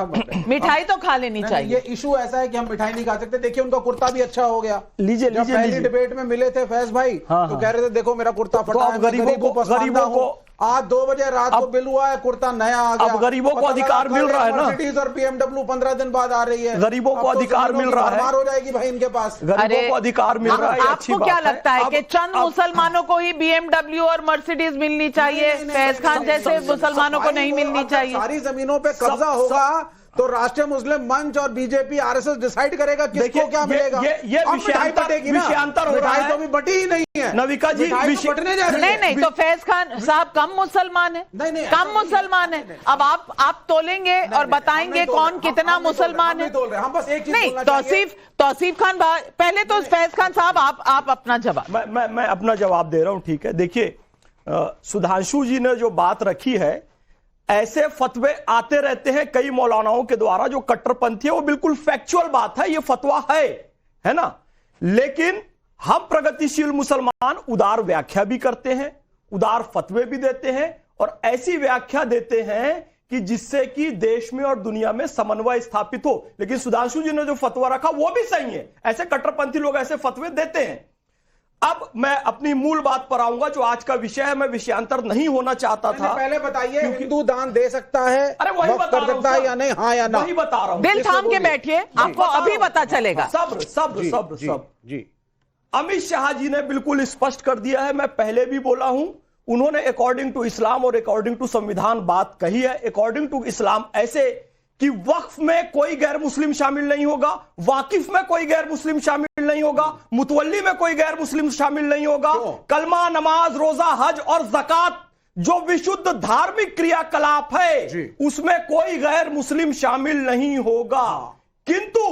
मिठाई तो खा लेनी चाहिए। ये इशू ऐसा है कि हम मिठाई नहीं खा सकते। देखिए उनका कुर्ता भी अच्छा हो गया। लीजिए पहली डिबेट में मिले थे फैज भाई, तो कह रहे थे देखो मेरा कुर्ता फटा है, गरीबों को आज 2 बजे रात को बिल हुआ है, कुर्ता नया आ गया। अब गरीबों को अधिकार मिल रहा है ना। मर्सिडीज और BMW 15 दिन बाद आ रही है। गरीबों को अधिकार मिल रहा है, हो जाएगी भाई इनके पास। गरीबों को अधिकार मिल रहा है। आपको क्या लगता है कि चंद मुसलमानों को ही BMW और मर्सिडीज मिलनी चाहिए, फैज खान जैसे मुसलमानों को नहीं मिलनी चाहिए? सारी जमीनों पे कब्जा होगा तो राष्ट्रीय मुस्लिम मंच और बीजेपी RSS डिसाइड करेगा किसको क्या मिलेगा। ये विषयांतर हो रहा है, तो भी बटी ही नहीं है नविका जी। नहीं तो फैज खान साहब कम मुसलमान है, कम मुसलमान है। अब आप तोलेंगे और बताएंगे कौन कितना मुसलमान है। हम बस एक चीज नहीं, तौसीफ खान पहले तो फैज खान साहब आप अपना जवाब। मैं अपना जवाब दे रहा हूं, ठीक है। देखिए सुधांशु जी ने जो बात रखी है, ऐसे फतवे आते रहते हैं कई मौलानाओं के द्वारा जो कट्टरपंथी है, वो बिल्कुल फैक्चुअल बात है, ये फतवा है ना। लेकिन हम प्रगतिशील मुसलमान उदार व्याख्या भी करते हैं, उदार फतवे भी देते हैं, और ऐसी व्याख्या देते हैं कि जिससे कि देश में और दुनिया में समन्वय स्थापित हो। लेकिन सुधांशु जी ने जो फतवा रखा वो भी सही है। ऐसे कट्टरपंथी लोग ऐसे फतवे देते हैं। अब मैं अपनी मूल बात पर आऊंगा, जो आज का विषय है। मैं विषयांतर नहीं होना चाहता था। पहले बताइए, हिंदू दान दे सकता है, अरे वही बता सकता है या नहीं, हाँ या ना? वही बता रहा हूं। दिल थाम के बैठिए, आपको अभी पता चलेगा। सब्र जी। अमित शाह जी ने बिल्कुल स्पष्ट कर दिया है, मैं पहले भी बोला हूं। उन्होंने अकॉर्डिंग टू इस्लाम और अकॉर्डिंग टू संविधान बात कही है। अकॉर्डिंग टू इस्लाम ऐसे कि वक्फ में कोई गैर मुस्लिम शामिल नहीं होगा, वाकिफ में कोई गैर मुस्लिम शामिल नहीं होगा, मुतवल्ली में कोई गैर मुस्लिम शामिल नहीं होगा। कलमा, नमाज, रोजा, हज और ज़कात जो विशुद्ध धार्मिक क्रियाकलाप है उसमें कोई गैर मुस्लिम शामिल नहीं होगा। किंतु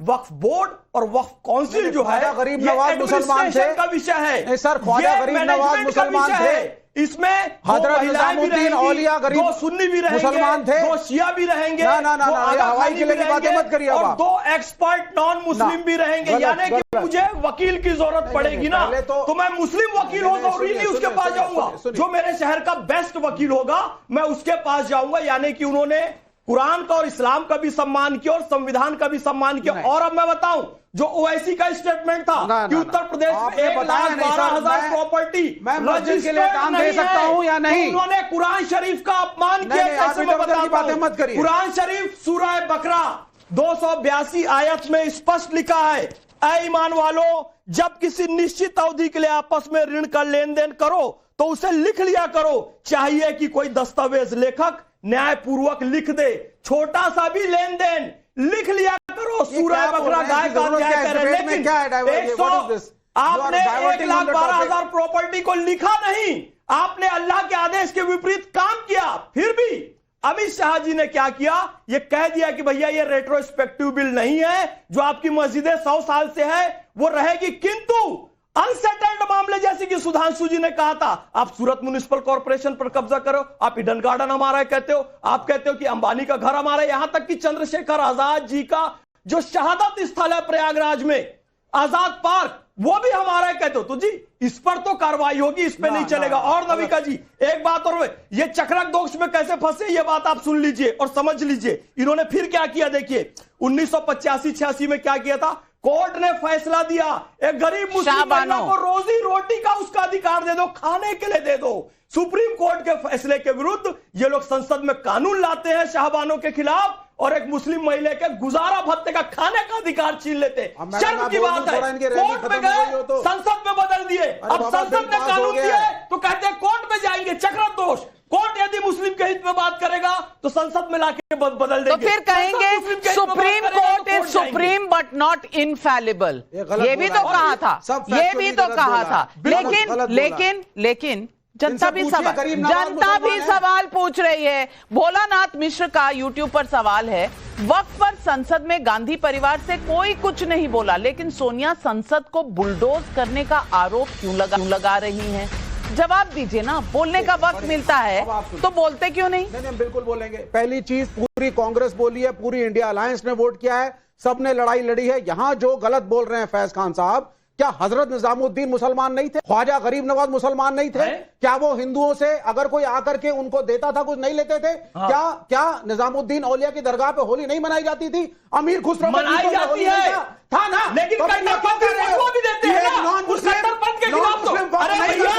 वक्फ बोर्ड और वक्फ काउंसिल जो है, गरीब नवाज मुसलमान थे का विषय है सर। ख्वाजा गरीब नवाज मुसलमान थे, इसमें हजरत निजामुद्दीन औलिया गरीब, 2 सुन्नी भी रहेंगे, मुसलमान थे, 2 शिया भी रहेंगे, ना हवाई किले की बातें मत करिए, और 2 एक्सपर्ट नॉन मुस्लिम भी रहेंगे। यानी कि मुझे वकील की जरूरत पड़ेगी ना, तो मैं मुस्लिम वकील हो जरूरी नहीं उसके पास जाऊंगा, जो मेरे शहर का बेस्ट वकील होगा मैं उसके पास जाऊंगा। यानी कि उन्होंने कुरान का और इस्लाम का भी सम्मान किया और संविधान का भी सम्मान किया। और अब मैं बताऊं, जो ओवैसी का स्टेटमेंट था कि उत्तर प्रदेश में 1,12,000 प्रॉपर्टी मस्जिद के लिए काम दे सकता हूं या नहीं, उन्होंने कुरान शरीफ का अपमान किया। कैसे मैं बताता हूं, कुरान शरीफ सूरह बकरा 282 आयत में स्पष्ट लिखा है, ऐ ईमान वालों, जब किसी निश्चित अवधि के लिए आपस में ऋण का लेन देन करो तो उसे लिख लिया करो। चाहिए कि कोई दस्तावेज लेखक न्यायपूर्वक लिख दे, छोटा सा भी लेन देन लिख लिया करो। सूरह बकरा गाय का अध्याय करे, लेकिन आपने 1,12,000 प्रॉपर्टी को लिखा नहीं, आपने अल्लाह के आदेश के विपरीत काम किया। फिर भी अमित शाह जी ने क्या किया, ये कह दिया कि भैया ये रेट्रोस्पेक्टिव बिल नहीं है, जो आपकी मस्जिदें 100 साल से है वो रहेगी। किंतु अनसेटल्ड मामले जैसे कि सुधांशु जी ने कहा था, आप सूरत म्युनिसिपल कॉर्पोरेशन पर कब्जा करो, आप ईडन गार्डन हमारा है कहते हो, आप कहते हो कि अंबानी का घर हमारा है, यहां तक कि चंद्रशेखर आजाद जी का जो शहादत स्थल है प्रयागराज में आजाद पार्क, वो भी हमारा है कहते हो। तो जी इस पर तो कार्रवाई होगी, इस पे नहीं चलेगा। और नविका जी एक बात और, ये चक्रक दोष में कैसे फंसे ये बात आप सुन लीजिए और समझ लीजिए। इन्होंने फिर क्या किया, देखिए 1985-86 में क्या किया था, कोर्ट ने फैसला दिया एक गरीब मुस्लिम महिला को रोजी रोटी का उसका अधिकार दे दो, खाने के लिए दे दो। सुप्रीम कोर्ट के फैसले के विरुद्ध ये लोग संसद में कानून लाते हैं शाहबानों के खिलाफ, और एक मुस्लिम महिला के गुजारा भत्ते का खाने का अधिकार छीन लेते। शर्म की बात है, कोर्ट में गए, संसद में बदल दिए, अब संसद ने कानून दिए तो कहते हैं कोर्ट में जाएंगे। चक्रक दोष, कोर्ट यदि मुस्लिम के हित में बात करेगा तो संसद में लाके बदल देंगे, तो फिर कहेंगे Supreme Court is supreme but not infallible. ये भी तो कहा था, ये भी तो कहा था, लेकिन जनता भी सवाल पूछ रही है। भोलानाथ मिश्र का यूट्यूब पर सवाल है, वक्फ पर संसद में गांधी परिवार से कोई कुछ नहीं बोला, लेकिन सोनिया संसद को बुलडोज करने का आरोप क्यों लगा रही हैं? जवाब दीजिए ना, बोलने का वक्त मिलता है तो बोलते क्यों नहीं? नहीं, बिल्कुल बोलेंगे। पहली चीज, पूरी कांग्रेस बोली है, पूरी इंडिया अलायंस ने वोट किया है, सबने लड़ाई लड़ी है। यहां जो गलत बोल रहे हैं फैज खान साहब, क्या हजरत निजामुद्दीन मुसलमान नहीं थे? ख्वाजा गरीब नवाज मुसलमान नहीं थे? क्या वो हिंदुओं से अगर कोई आकर के उनको देता था कुछ नहीं लेते थे? क्या निजामुद्दीन औलिया की दरगाह पे होली नहीं मनाई जाती थी? अमीर खुसरो मनाई जाती है था ना, लेकिन कट्टरपंथ भी देते हैं ना, उस कट्टरपंथ के खिलाफ तो अरे भैया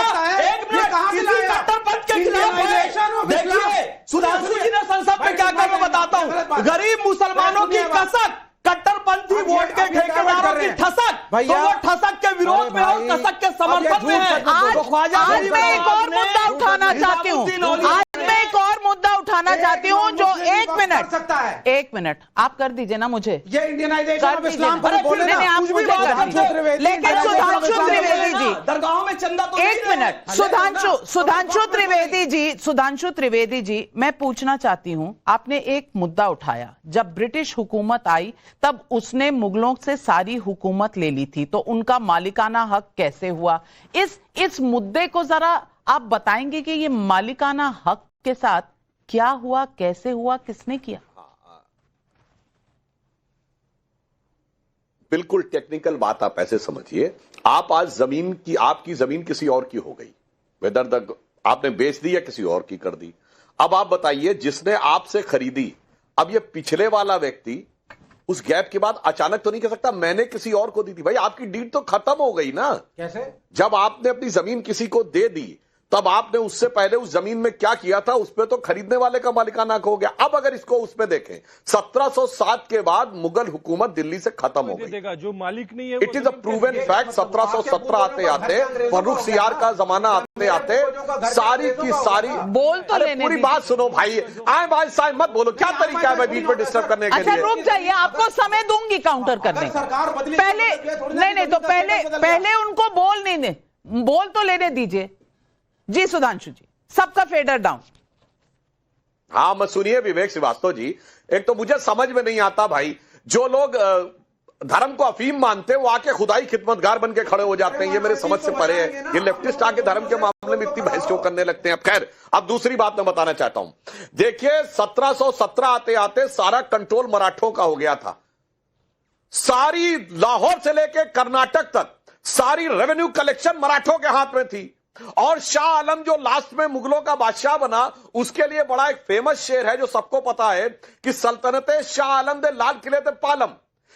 एक मिनट, किसी कट्टरपंथ के खिलाफ देखिए सुधांशु जी ने संसद में क्या कहा मैं बताता हूं। गरीब मुसलमानों की कसक, कट्टरपंथी वोट के ठेकेदारों की ठसक, तो वो ठसक के विरोध में और कसक के समर्थन में है। आज मैं एक और मुद्दा उठाना चाहती हूँ, जो एक मिनट आप कर दीजिए ना मुझे, ये इंडियनाइजेशन ऑफ इस्लाम पर बोले ना, आप मुझे कर दीजिए। लेकिन सुधांशु त्रिवेदी जी, दरगाहों में चंदा तो एक मिनट, सुधांशु त्रिवेदी जी, मैं पूछना चाहती हूं, आपने एक मुद्दा उठाया, जब ब्रिटिश हुकूमत आई तब उसने मुगलों से सारी हुकूमत ले ली थी, तो उनका मालिकाना हक कैसे हुआ? इस मुद्दे को जरा आप बताएंगे कि ये मालिकाना हक के साथ क्या हुआ, कैसे हुआ, किसने किया? बिल्कुल टेक्निकल बात आप ऐसे समझिए, आप आज आपकी जमीन किसी और की हो गई, वेदर तक आपने बेच दी या किसी और की कर दी। अब आप बताइए, जिसने आपसे खरीदी, अब ये पिछले वाला व्यक्ति उस गैप के बाद अचानक तो नहीं कह सकता मैंने किसी और को दी थी। भाई आपकी डीड तो खत्म हो गई ना। कैसे? जब आपने अपनी जमीन किसी को दे दी, तब आपने उससे पहले उस जमीन में क्या किया था, उस पर तो खरीदने वाले का मालिकाना हक हो गया। अब अगर इसको उस पे देखें, 1707 के बाद मुगल हुकूमत दिल्ली से खत्म हो गई, जो मालिक नहीं है it is a proven fact. 1717 आते आते फर्रुख सियार का जमाना आते आते सारी की सारी बोल तो लेने पूरी बात सुनो भाई, आए भाई साहब मत बोलो, क्या तरीका है बीच में डिस्टर्ब करने के लिए? अच्छा रुक जाइए, आपको समय दूंगी काउंटर करने। पहले नहीं तो पहले उनको बोल तो लेने दीजिए। जी सुधांशु जी, सबका फेडर डाउन। हाँ मैं सुनिए विवेक श्रीवास्तव जी, एक तो मुझे समझ में नहीं आता भाई, जो लोग धर्म को अफीम मानते हैं वो आके खुदाई खिदमतगार बन के खड़े हो जाते हैं, ये मेरे समझ से परे है। ये लेफ्टिस्ट आके धर्म के मामले में इतनी बहस क्यों करने लगते हैं? खैर, अब दूसरी बात मैं बताना चाहता हूं। देखिए 1717 आते आते सारा कंट्रोल मराठों का हो गया था। सारी लाहौर से लेकर कर्नाटक तक सारी रेवेन्यू कलेक्शन मराठों के हाथ में थी। और शाह आलम जो लास्ट में मुगलों का बादशाह बना, उसके लिए बड़ा एक फेमस शेर है जो सबको पता है कि सल्तनते शाह आलम दे लाल किले ते पालम,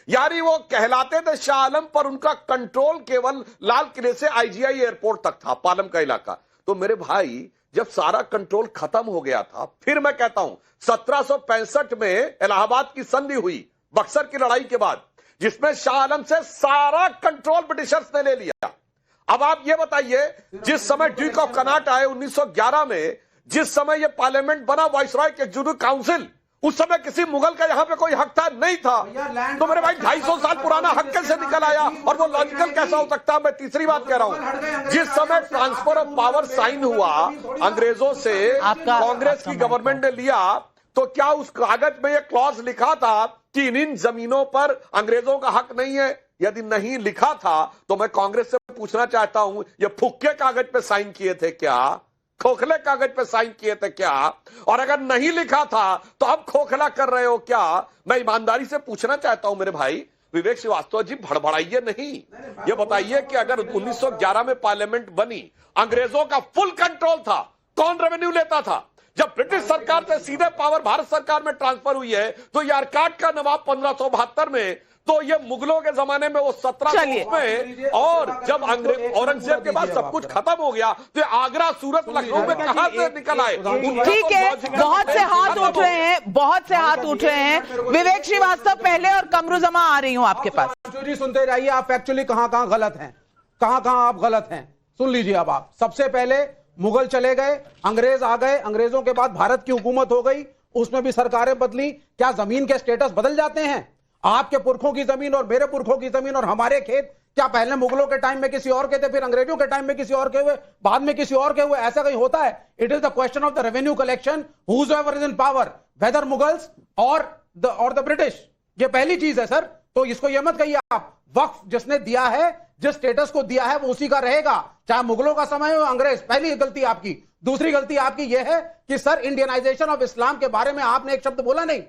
यानी वो कहलाते थे शाह आलम पर उनका कंट्रोल केवल लाल किले से आईजीआई एयरपोर्ट तक था, पालम का इलाका। तो मेरे भाई जब सारा कंट्रोल खत्म हो गया था, फिर मैं कहता हूं 1765 में इलाहाबाद की संधि हुई बक्सर की लड़ाई के बाद, जिसमें शाह आलम से सारा कंट्रोल ब्रिटिशर्स ने ले लिया। अब आप ये बताइए, जिस समय ड्यूक ऑफ कनाट आए 1911 में, जिस समय ये पार्लियामेंट बना वाइसरॉय के एग्जीक्यूटिव काउंसिल, उस समय किसी मुगल का यहां पे कोई हक था? नहीं था। तो मेरे भाई 250 साल पुराना हक कैसे निकल आया और वो लॉजिकल कैसा हो सकता है? मैं तीसरी बात कह रहा हूं, जिस समय ट्रांसफर ऑफ पावर साइन हुआ अंग्रेजों से, कांग्रेस की गवर्नमेंट ने लिया, तो क्या उस कागज में यह क्लॉज लिखा था कि इन जमीनों पर अंग्रेजों का हक नहीं है? यदि नहीं लिखा था तो मैं कांग्रेस से पूछना चाहता हूं, ये फुक्के कागज पे साइन किए थे क्या? खोखले कागज पे साइन किए थे क्या? और अगर नहीं लिखा था तो अब खोखला कर रहे हो क्या? मैं ईमानदारी से पूछना चाहता हूं मेरे भाई विवेक श्रीवास्तव जी, भड़बड़ाइए नहीं। ये बताइए कि अगर 1911 में पार्लियामेंट बनी, अंग्रेजों का फुल कंट्रोल था, कौन रेवेन्यू लेता था? जब ब्रिटिश सरकार से सीधे पावर भारत सरकार में ट्रांसफर हुई है, तो यारकाट का नवाब 1572 में, तो ये मुगलों के जमाने में वो 1700 में, और जब अंग्रेज औरंगजेब के बाद सब कुछ खत्म हो गया, तो आगरा, सूरत, लखनऊ में कहां से निकल आए? ठीक है, बहुत से हाथ उठ रहे हैं, बहुत से हाथ उठ रहे हैं। विवेक श्रीवास्तव पहले और कमरुजमा आ रही हूं आपके पास। जी सुनते रहिए, आप एक्चुअली कहां गलत हैं, कहां आप गलत हैं, सुन लीजिए। अब आप सबसे पहले मुगल चले गए, अंग्रेज आ गए, अंग्रेजों के बाद भारत की हुकूमत हो गई, उसमें भी सरकारें बदली। क्या जमीन के स्टेटस बदल जाते हैं? आपके पुरखों की जमीन और मेरे पुरखों की जमीन और हमारे खेत क्या पहले मुगलों के टाइम में किसी और के थे, फिर अंग्रेजों के टाइम में किसी और के हुए, बाद में किसी और के हुए? ऐसा कहीं होता है? It is the question of the revenue collection, whosoever is in power, whether Mughals और द ब्रिटिश। ये पहली चीज है सर। तो इसको ये मत कहिए आप, वक्फ जिसने दिया है, जिस स्टेटस को दिया है वो उसी का रहेगा, चाहे मुगलों का समय हो अंग्रेज। पहली गलती आपकी। दूसरी गलती आपकी यह है कि सर इंडियनाइजेशन ऑफ इस्लाम के बारे में आपने एक शब्द बोला नहीं।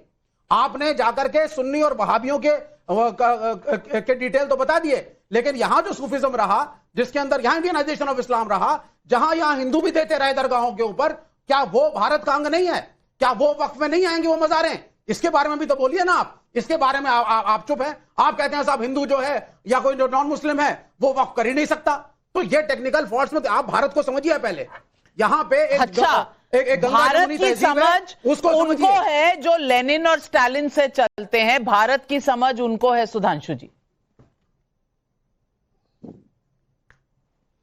आपने जाकर के सुन्नी और वहाबियों के डिटेल तो बता दिए, लेकिन यहां जो सूफिज्म रहा, जिसके अंदर यहां इंडियनाइजेशन ऑफ इस्लाम रहा, जहां यहां हिंदू भी देते रहे दरगाहों के ऊपर, क्या वो भारत का अंग नहीं है? क्या वो वक्फ में नहीं आएंगे वो मज़ारें? इसके बारे में भी तो बोलिए ना आप। इसके बारे में आप चुप हैं। आप कहते हैं साहब हिंदू जो है या कोई जो नॉन मुस्लिम है वो वक्फ कर ही नहीं सकता। तो ये टेक्निकल फॉल्ट्स में आप भारत को समझिए पहले। यहाँ पे एक एक भारत की समझ उसको उनको है जो लेनिन और स्टालिन से चलते हैं, भारत की समझ उनको है। सुधांशु जी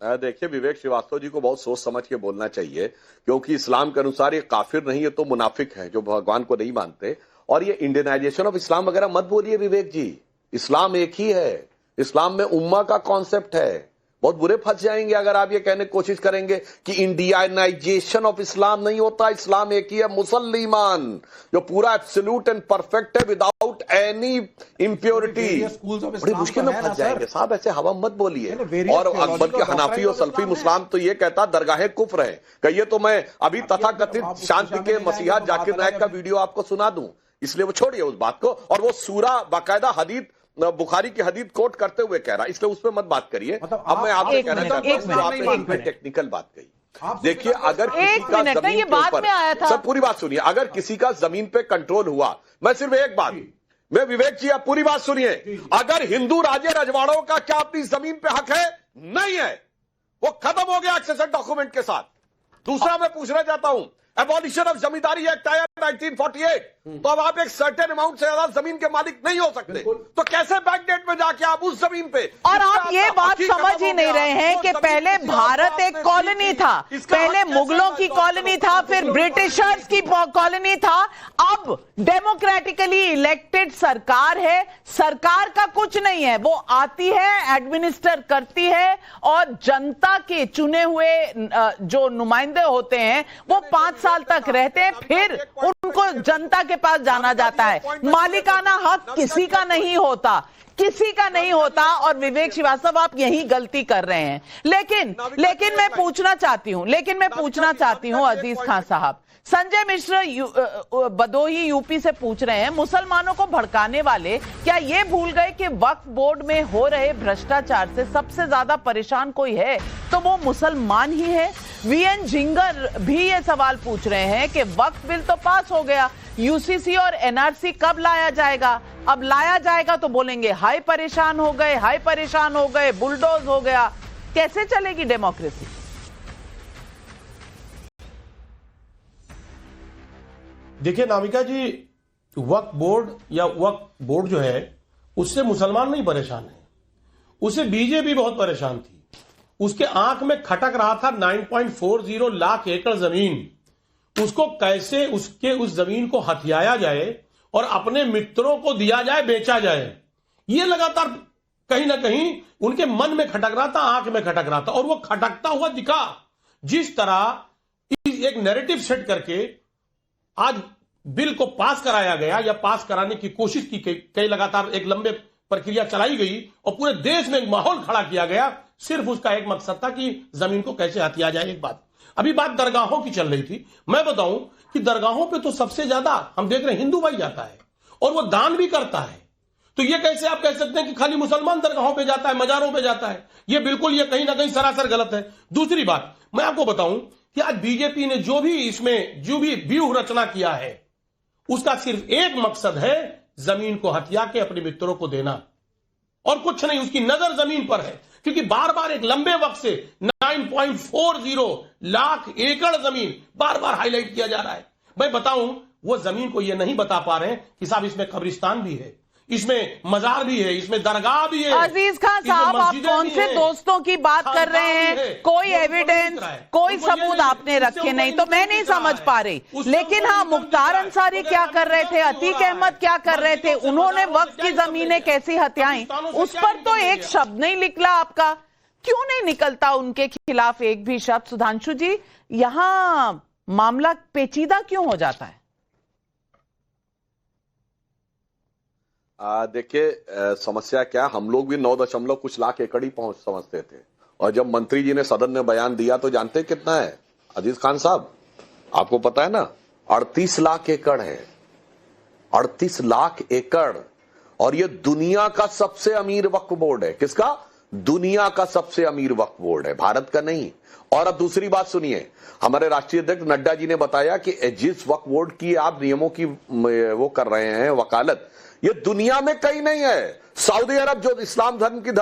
देखिए, विवेक श्रीवास्तव जी को बहुत सोच समझ के बोलना चाहिए, क्योंकि इस्लाम के अनुसार ये काफिर नहीं है तो मुनाफिक है जो भगवान को नहीं मानते। और ये इंडियनाइजेशन ऑफ इस्लाम वगैरह मत बोलिए विवेक जी, इस्लाम एक ही है। इस्लाम में उम्मा का कॉन्सेप्ट है। बहुत बुरे फंस जाएंगे अगर आप ये कहने की कोशिश करेंगे कि इंडियनाइजेशन ऑफ इस्लाम नहीं होता, इस्लाम एक ही है, मुसलमान जो पूरा एब्सोल्यूट एंड परफेक्ट है विदाउट एनी इम्प्योरिटी। बड़ी मुश्किल में फंस जाएंगे साहब, ऐसे हवा मत बोलिए। और बल्कि हनाफी और सल्फी मुस्लिम तो ये कहता दरगाहें कुफ्र है। कहिए तो मैं अभी तथाकथित शांति के मसीहा जाकिर नायक का वीडियो आपको सुना दूं, इसलिए वो छोड़िए उस बात को। और वो सूरा बाकायदा हदीस बुखारी की हदीस कोट करते हुए कह रहा, इसलिए उस पर मत बात करिए। अब मैं आपसे कहना चाहता हूं, जो आपने टेक्निकल बात कही, देखिए अगर किसी का जमीन के ऊपर, सर पूरी बात सुनिए, अगर किसी का जमीन पे कंट्रोल हुआ, मैं सिर्फ एक बात, मैं विवेक जी आप पूरी बात सुनिए, अगर हिंदू राजे रजवाड़ों का क्या अपनी जमीन पे हक है? नहीं है, वो खत्म हो गया एक्सेशन डॉक्यूमेंट के साथ। दूसरा मैं पूछना चाहता हूं, एबॉलिशन ऑफ जमींदारी एक्ट आया 1948, तो अब आप एक सर्टेन अमाउंट से ज्यादा जमीन के मालिक नहीं हो सकते। तो कैसे बैकडेट में जाके आप उस जमीन पे, और आप ये बात समझ ही नहीं रहे हैं कि पहले भारत एक कॉलोनी था, पहले मुगलों की कॉलोनी था, फिर ब्रिटिशर्स की कॉलोनी था, अब डेमोक्रेटिकली इलेक्टेड सरकार है। सरकार का कुछ नहीं है, वो आती है, एडमिनिस्टर करती है, और जनता के चुने हुए जो नुमाइंदे होते हैं वो 5 साल तक रहते हैं, फिर उनको जनता के पास जाना जाता है। मालिकाना हक किसी का नहीं होता। किसी का नहीं होता। और विवेक श्रीवास्तव, आप यही गलती कर रहे हैं। लेकिन मैं पूछना चाहती हूं अजीज खान साहब, संजय मिश्र बदोही यूपी से पूछ रहे हैं, मुसलमानों को भड़काने वाले क्या ये भूल गए कि वक्फ बोर्ड में हो रहे भ्रष्टाचार से सबसे ज्यादा परेशान कोई है तो वो मुसलमान ही है। वीएन जिंगर भी ये सवाल पूछ रहे हैं कि वक्फ बिल तो पास हो गया, यूसीसी और एनआरसी कब लाया जाएगा? अब लाया जाएगा तो बोलेंगे हाय परेशान हो गए, बुलडोज हो गया। कैसे चलेगी डेमोक्रेसी? देखिए नाविका जी, वक्फ बोर्ड जो है उससे मुसलमान नहीं परेशान है, उससे बीजेपी बहुत परेशान थी। उसके आंख में खटक रहा था 9.40 लाख एकड़ जमीन, उसको कैसे उस जमीन को हथियाया जाए और अपने मित्रों को दिया जाए, बेचा जाए। ये लगातार कहीं ना कहीं उनके मन में खटक रहा था, आंख में खटक रहा था, और वो खटकता हुआ दिखा। जिस तरह एक नैरेटिव सेट करके आज बिल को पास कराया गया या पास कराने की कोशिश की कई लगातार एक लंबे प्रक्रिया चलाई गई और पूरे देश में एक माहौल खड़ा किया गया, सिर्फ उसका एक मकसद था कि जमीन को कैसे हथिया जाए। एक बात, अभी बात दरगाहों की चल रही थी, मैं बताऊं कि दरगाहों पे तो सबसे ज्यादा हम देख रहे हैं हिंदू भाई जाता है और वो दान भी करता है। तो ये कैसे आप कह सकते हैं कि खाली मुसलमान दरगाहों पे जाता है, मजारों पे जाता है? ये बिल्कुल, ये कहीं ना कहीं सरासर गलत है। दूसरी बात, मैं आपको बताऊं कि आज बीजेपी ने जो भी व्यूह रचना किया है, उसका सिर्फ एक मकसद है, जमीन को हथिया के अपने मित्रों को देना, और कुछ नहीं। उसकी नजर जमीन पर है, क्योंकि बार बार एक लंबे वक्त से 9.40 लाख एकड़ जमीन बार बार हाईलाइट किया जा रहा है। मैं बताऊं, वो जमीन को ये नहीं बता पा रहे हैं कि साहब इसमें कब्रिस्तान भी है, इसमें मजार भी है, इसमें दरगाह भी है। अजीज खान साहब, आप कौन से दोस्तों की बात कर रहे हैं? कोई एविडेंस, कोई सबूत आपने रखे नहीं, तो मैं नहीं समझ पा रही। लेकिन हाँ, मुख्तार अंसारी क्या कर रहे थे, अतीक अहमद क्या कर रहे थे, उन्होंने वक्त की जमीनें कैसी हत्याई, उस पर तो एक शब्द नहीं निकला आपका। क्यों नहीं निकलता उनके खिलाफ एक भी शब्द? सुधांशु जी, यहां मामला पेचीदा क्यों हो जाता है? देखिए समस्या क्या, हम लोग भी 9 कुछ लाख एकड़ ही पहुंच समझते थे, और जब मंत्री जी ने सदन में बयान दिया तो जानते कितना है अजीज खान साहब? आपको पता है ना, 38 लाख एकड़ है। 38 लाख एकड़, और ये दुनिया का सबसे अमीर वक्फ बोर्ड है। किसका? दुनिया का सबसे अमीर वक्फ बोर्ड है, भारत का नहीं। और अब दूसरी बात सुनिए, हमारे राष्ट्रीय अध्यक्ष नड्डा जी ने बताया कि जिस वक्फ बोर्ड की आप नियमों की वो कर रहे हैं वकालत, ये दुनिया में कहीं नहीं है। सऊदी अरब जो इस्लाम धर्म की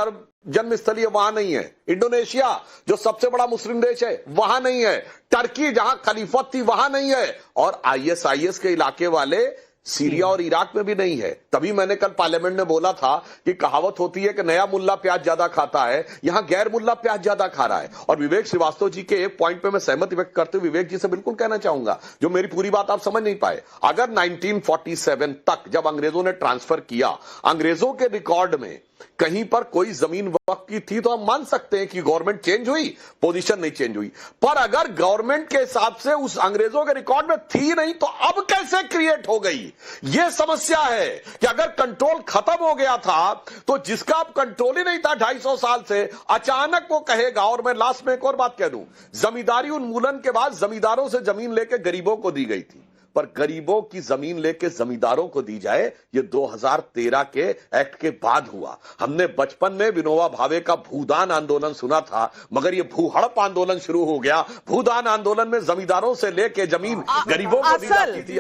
जन्मस्थली है वहां नहीं है, इंडोनेशिया जो सबसे बड़ा मुस्लिम देश है वहां नहीं है, टर्की जहां खलीफत थी वहां नहीं है, और आईएसआईएस के इलाके वाले सीरिया और इराक में भी नहीं है। तभी मैंने कल पार्लियामेंट में बोला था कि कहावत होती है कि नया मुल्ला प्याज ज्यादा खाता है, यहां गैर मुल्ला प्याज ज्यादा खा रहा है। और विवेक श्रीवास्तव जी के एक पॉइंट पे मैं सहमति व्यक्त करते हुए विवेक जी से बिल्कुल कहना चाहूंगा, जो मेरी पूरी बात आप समझ नहीं पाए। अगर 1947 तक जब अंग्रेजों ने ट्रांसफर किया, अंग्रेजों के रिकॉर्ड में कहीं पर कोई जमीन वक्फ की थी तो हम मान सकते हैं कि गवर्नमेंट चेंज हुई, पोजीशन नहीं चेंज हुई। पर अगर गवर्नमेंट के हिसाब से उस अंग्रेजों के रिकॉर्ड में थी नहीं तो अब कैसे क्रिएट हो गई? यह समस्या है कि अगर कंट्रोल खत्म हो गया था तो जिसका अब कंट्रोल ही नहीं था 250 साल से, अचानक वो कहेगा। और मैं लास्ट में एक और बात कह दूं, जमींदारी उन्मूलन के बाद जमींदारों से जमीन लेकर गरीबों को दी गई थी, पर गरीबों की जमीन लेके जमींदारों को दी जाए, ये 2013 के एक्ट के बाद हुआ। हमने बचपन में विनोबा भावे का भूदान आंदोलन सुना था, मगर ये भू हड़प आंदोलन शुरू हो गया। भूदान आंदोलन में जमींदारों से लेके जमीन गरीबों को दी जाती थी।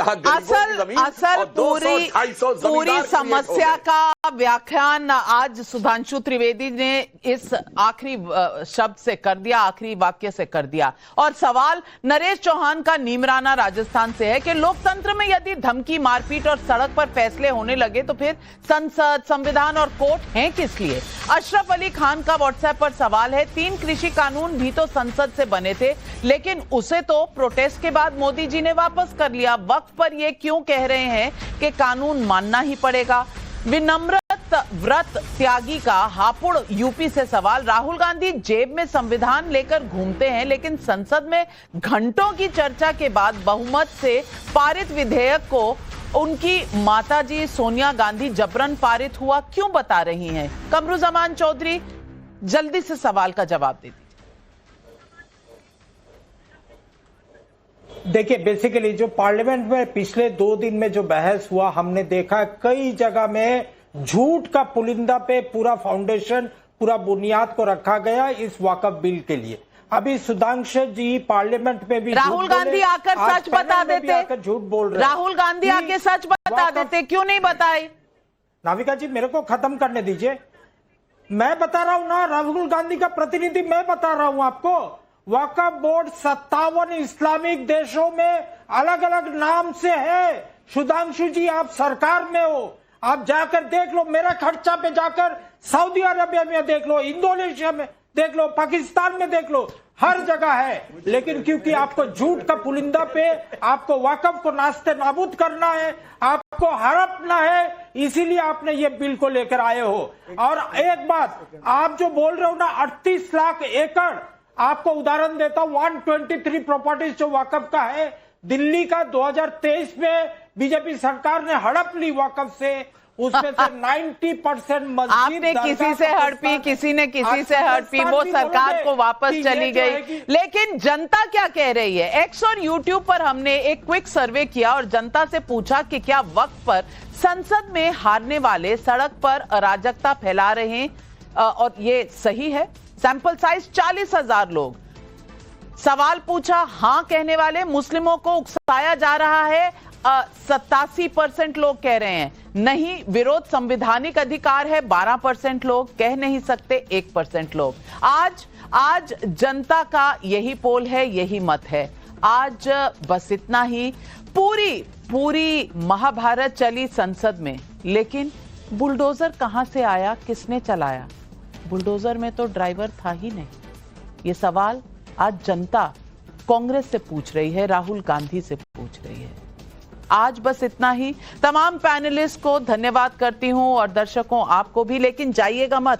पूरी समस्या का व्याख्यान आज सुधांशु त्रिवेदी ने इस आखिरी शब्द से कर दिया, आखिरी वाक्य से कर दिया। और सवाल नरेश चौहान का नीमराना राजस्थान से है कि लोकतंत्र में यदि धमकी, मारपीट और सड़क पर फैसले होने लगे तो फिर संसद, संविधान और कोर्ट हैं किस लिए? अशरफ अली खान का व्हाट्सएप पर सवाल है, 3 कृषि कानून भी तो संसद से बने थे, लेकिन उसे तो प्रोटेस्ट के बाद मोदी जी ने वापस कर लिया। वक्त पर ये क्यों कह रहे हैं कि कानून मानना ही पड़ेगा? विनम्रत व्रत त्यागी का हापुड़ यूपी से सवाल। राहुल गांधी जेब में संविधान लेकर घूमते हैं, लेकिन संसद में घंटों की चर्चा के बाद बहुमत से पारित विधेयक को उनकी माताजी सोनिया गांधी जबरन पारित हुआ, क्यों बता रही हैं? कमरुज़मान चौधरी जल्दी से सवाल का जवाब दे दीजिए। देखिए, बेसिकली जो पार्लियामेंट में पिछले 2 दिन में जो बहस हुआ, हमने देखा कई जगह में झूठ का पुलिंदा पे पूरा फाउंडेशन, पूरा बुनियाद को रखा गया इस वाकफ बिल के लिए। अभी सुधांशु जी पार्लियामेंट में भी राहुल गांधी आकर सच बता देते, झूठ बोल रहे, राहुल गांधी आके सच बता देते, क्यों नहीं बताए? नाविका जी मेरे को खत्म करने दीजिए, मैं बता रहा हूं ना, राहुल गांधी का प्रतिनिधि मैं बता रहा हूं आपको। वक्फ बोर्ड 57 इस्लामिक देशों में अलग अलग नाम से है। सुधांशु जी आप सरकार में हो, आप जाकर देख लो, मेरा खर्चा पे जाकर सऊदी अरबिया में देख लो, इंडोनेशिया में देख लो, पाकिस्तान में देख लो, हर जगह है। लेकिन क्योंकि आपको झूठ का पुलिंदा पे आपको वक्फ को नास्ते नाबूद करना है, आपको हड़पना है, इसीलिए आपने ये बिल को लेकर आए हो। और एक बात आप जो बोल रहे हो ना, 38 लाख एकड़, आपको उदाहरण देता हूं, 123 प्रॉपर्टीज जो वक्फ का है, दिल्ली का 2023 में बीजेपी सरकार ने हड़प ली वक्फ से, उसमें से 90% मस्जिद, आपने किसी से हड़पी, किसी ने किसी से हड़पी, वो सरकार को वापस चली गई। लेकिन जनता क्या कह रही है? एक्स और यूट्यूब पर हमने एक क्विक सर्वे किया और जनता से पूछा कि क्या वक्फ पर संसद में हारने वाले सड़क पर अराजकता फैला रहे हैं, और ये सही है। सैंपल साइज 40,000 लोग। सवाल पूछा, हां कहने वाले मुस्लिमों को उकसाया जा रहा है, 87% लोग कह रहे हैं। नहीं, विरोध संवैधानिक अधिकार है, 12% लोग कह नहीं सकते, 1% लोग। आज जनता का यही पोल है, यही मत है। आज बस इतना ही। पूरी महाभारत चली संसद में, लेकिन बुलडोजर कहां से आया, किसने चलाया? बुलडोजर में तो ड्राइवर था ही नहीं। ये सवाल आज जनता कांग्रेस से पूछ रही है, राहुल गांधी से पूछ रही है। आज बस इतना ही। तमाम पैनलिस्ट को धन्यवाद करती हूं और दर्शकों आपको भी, लेकिन जाइएगा मत।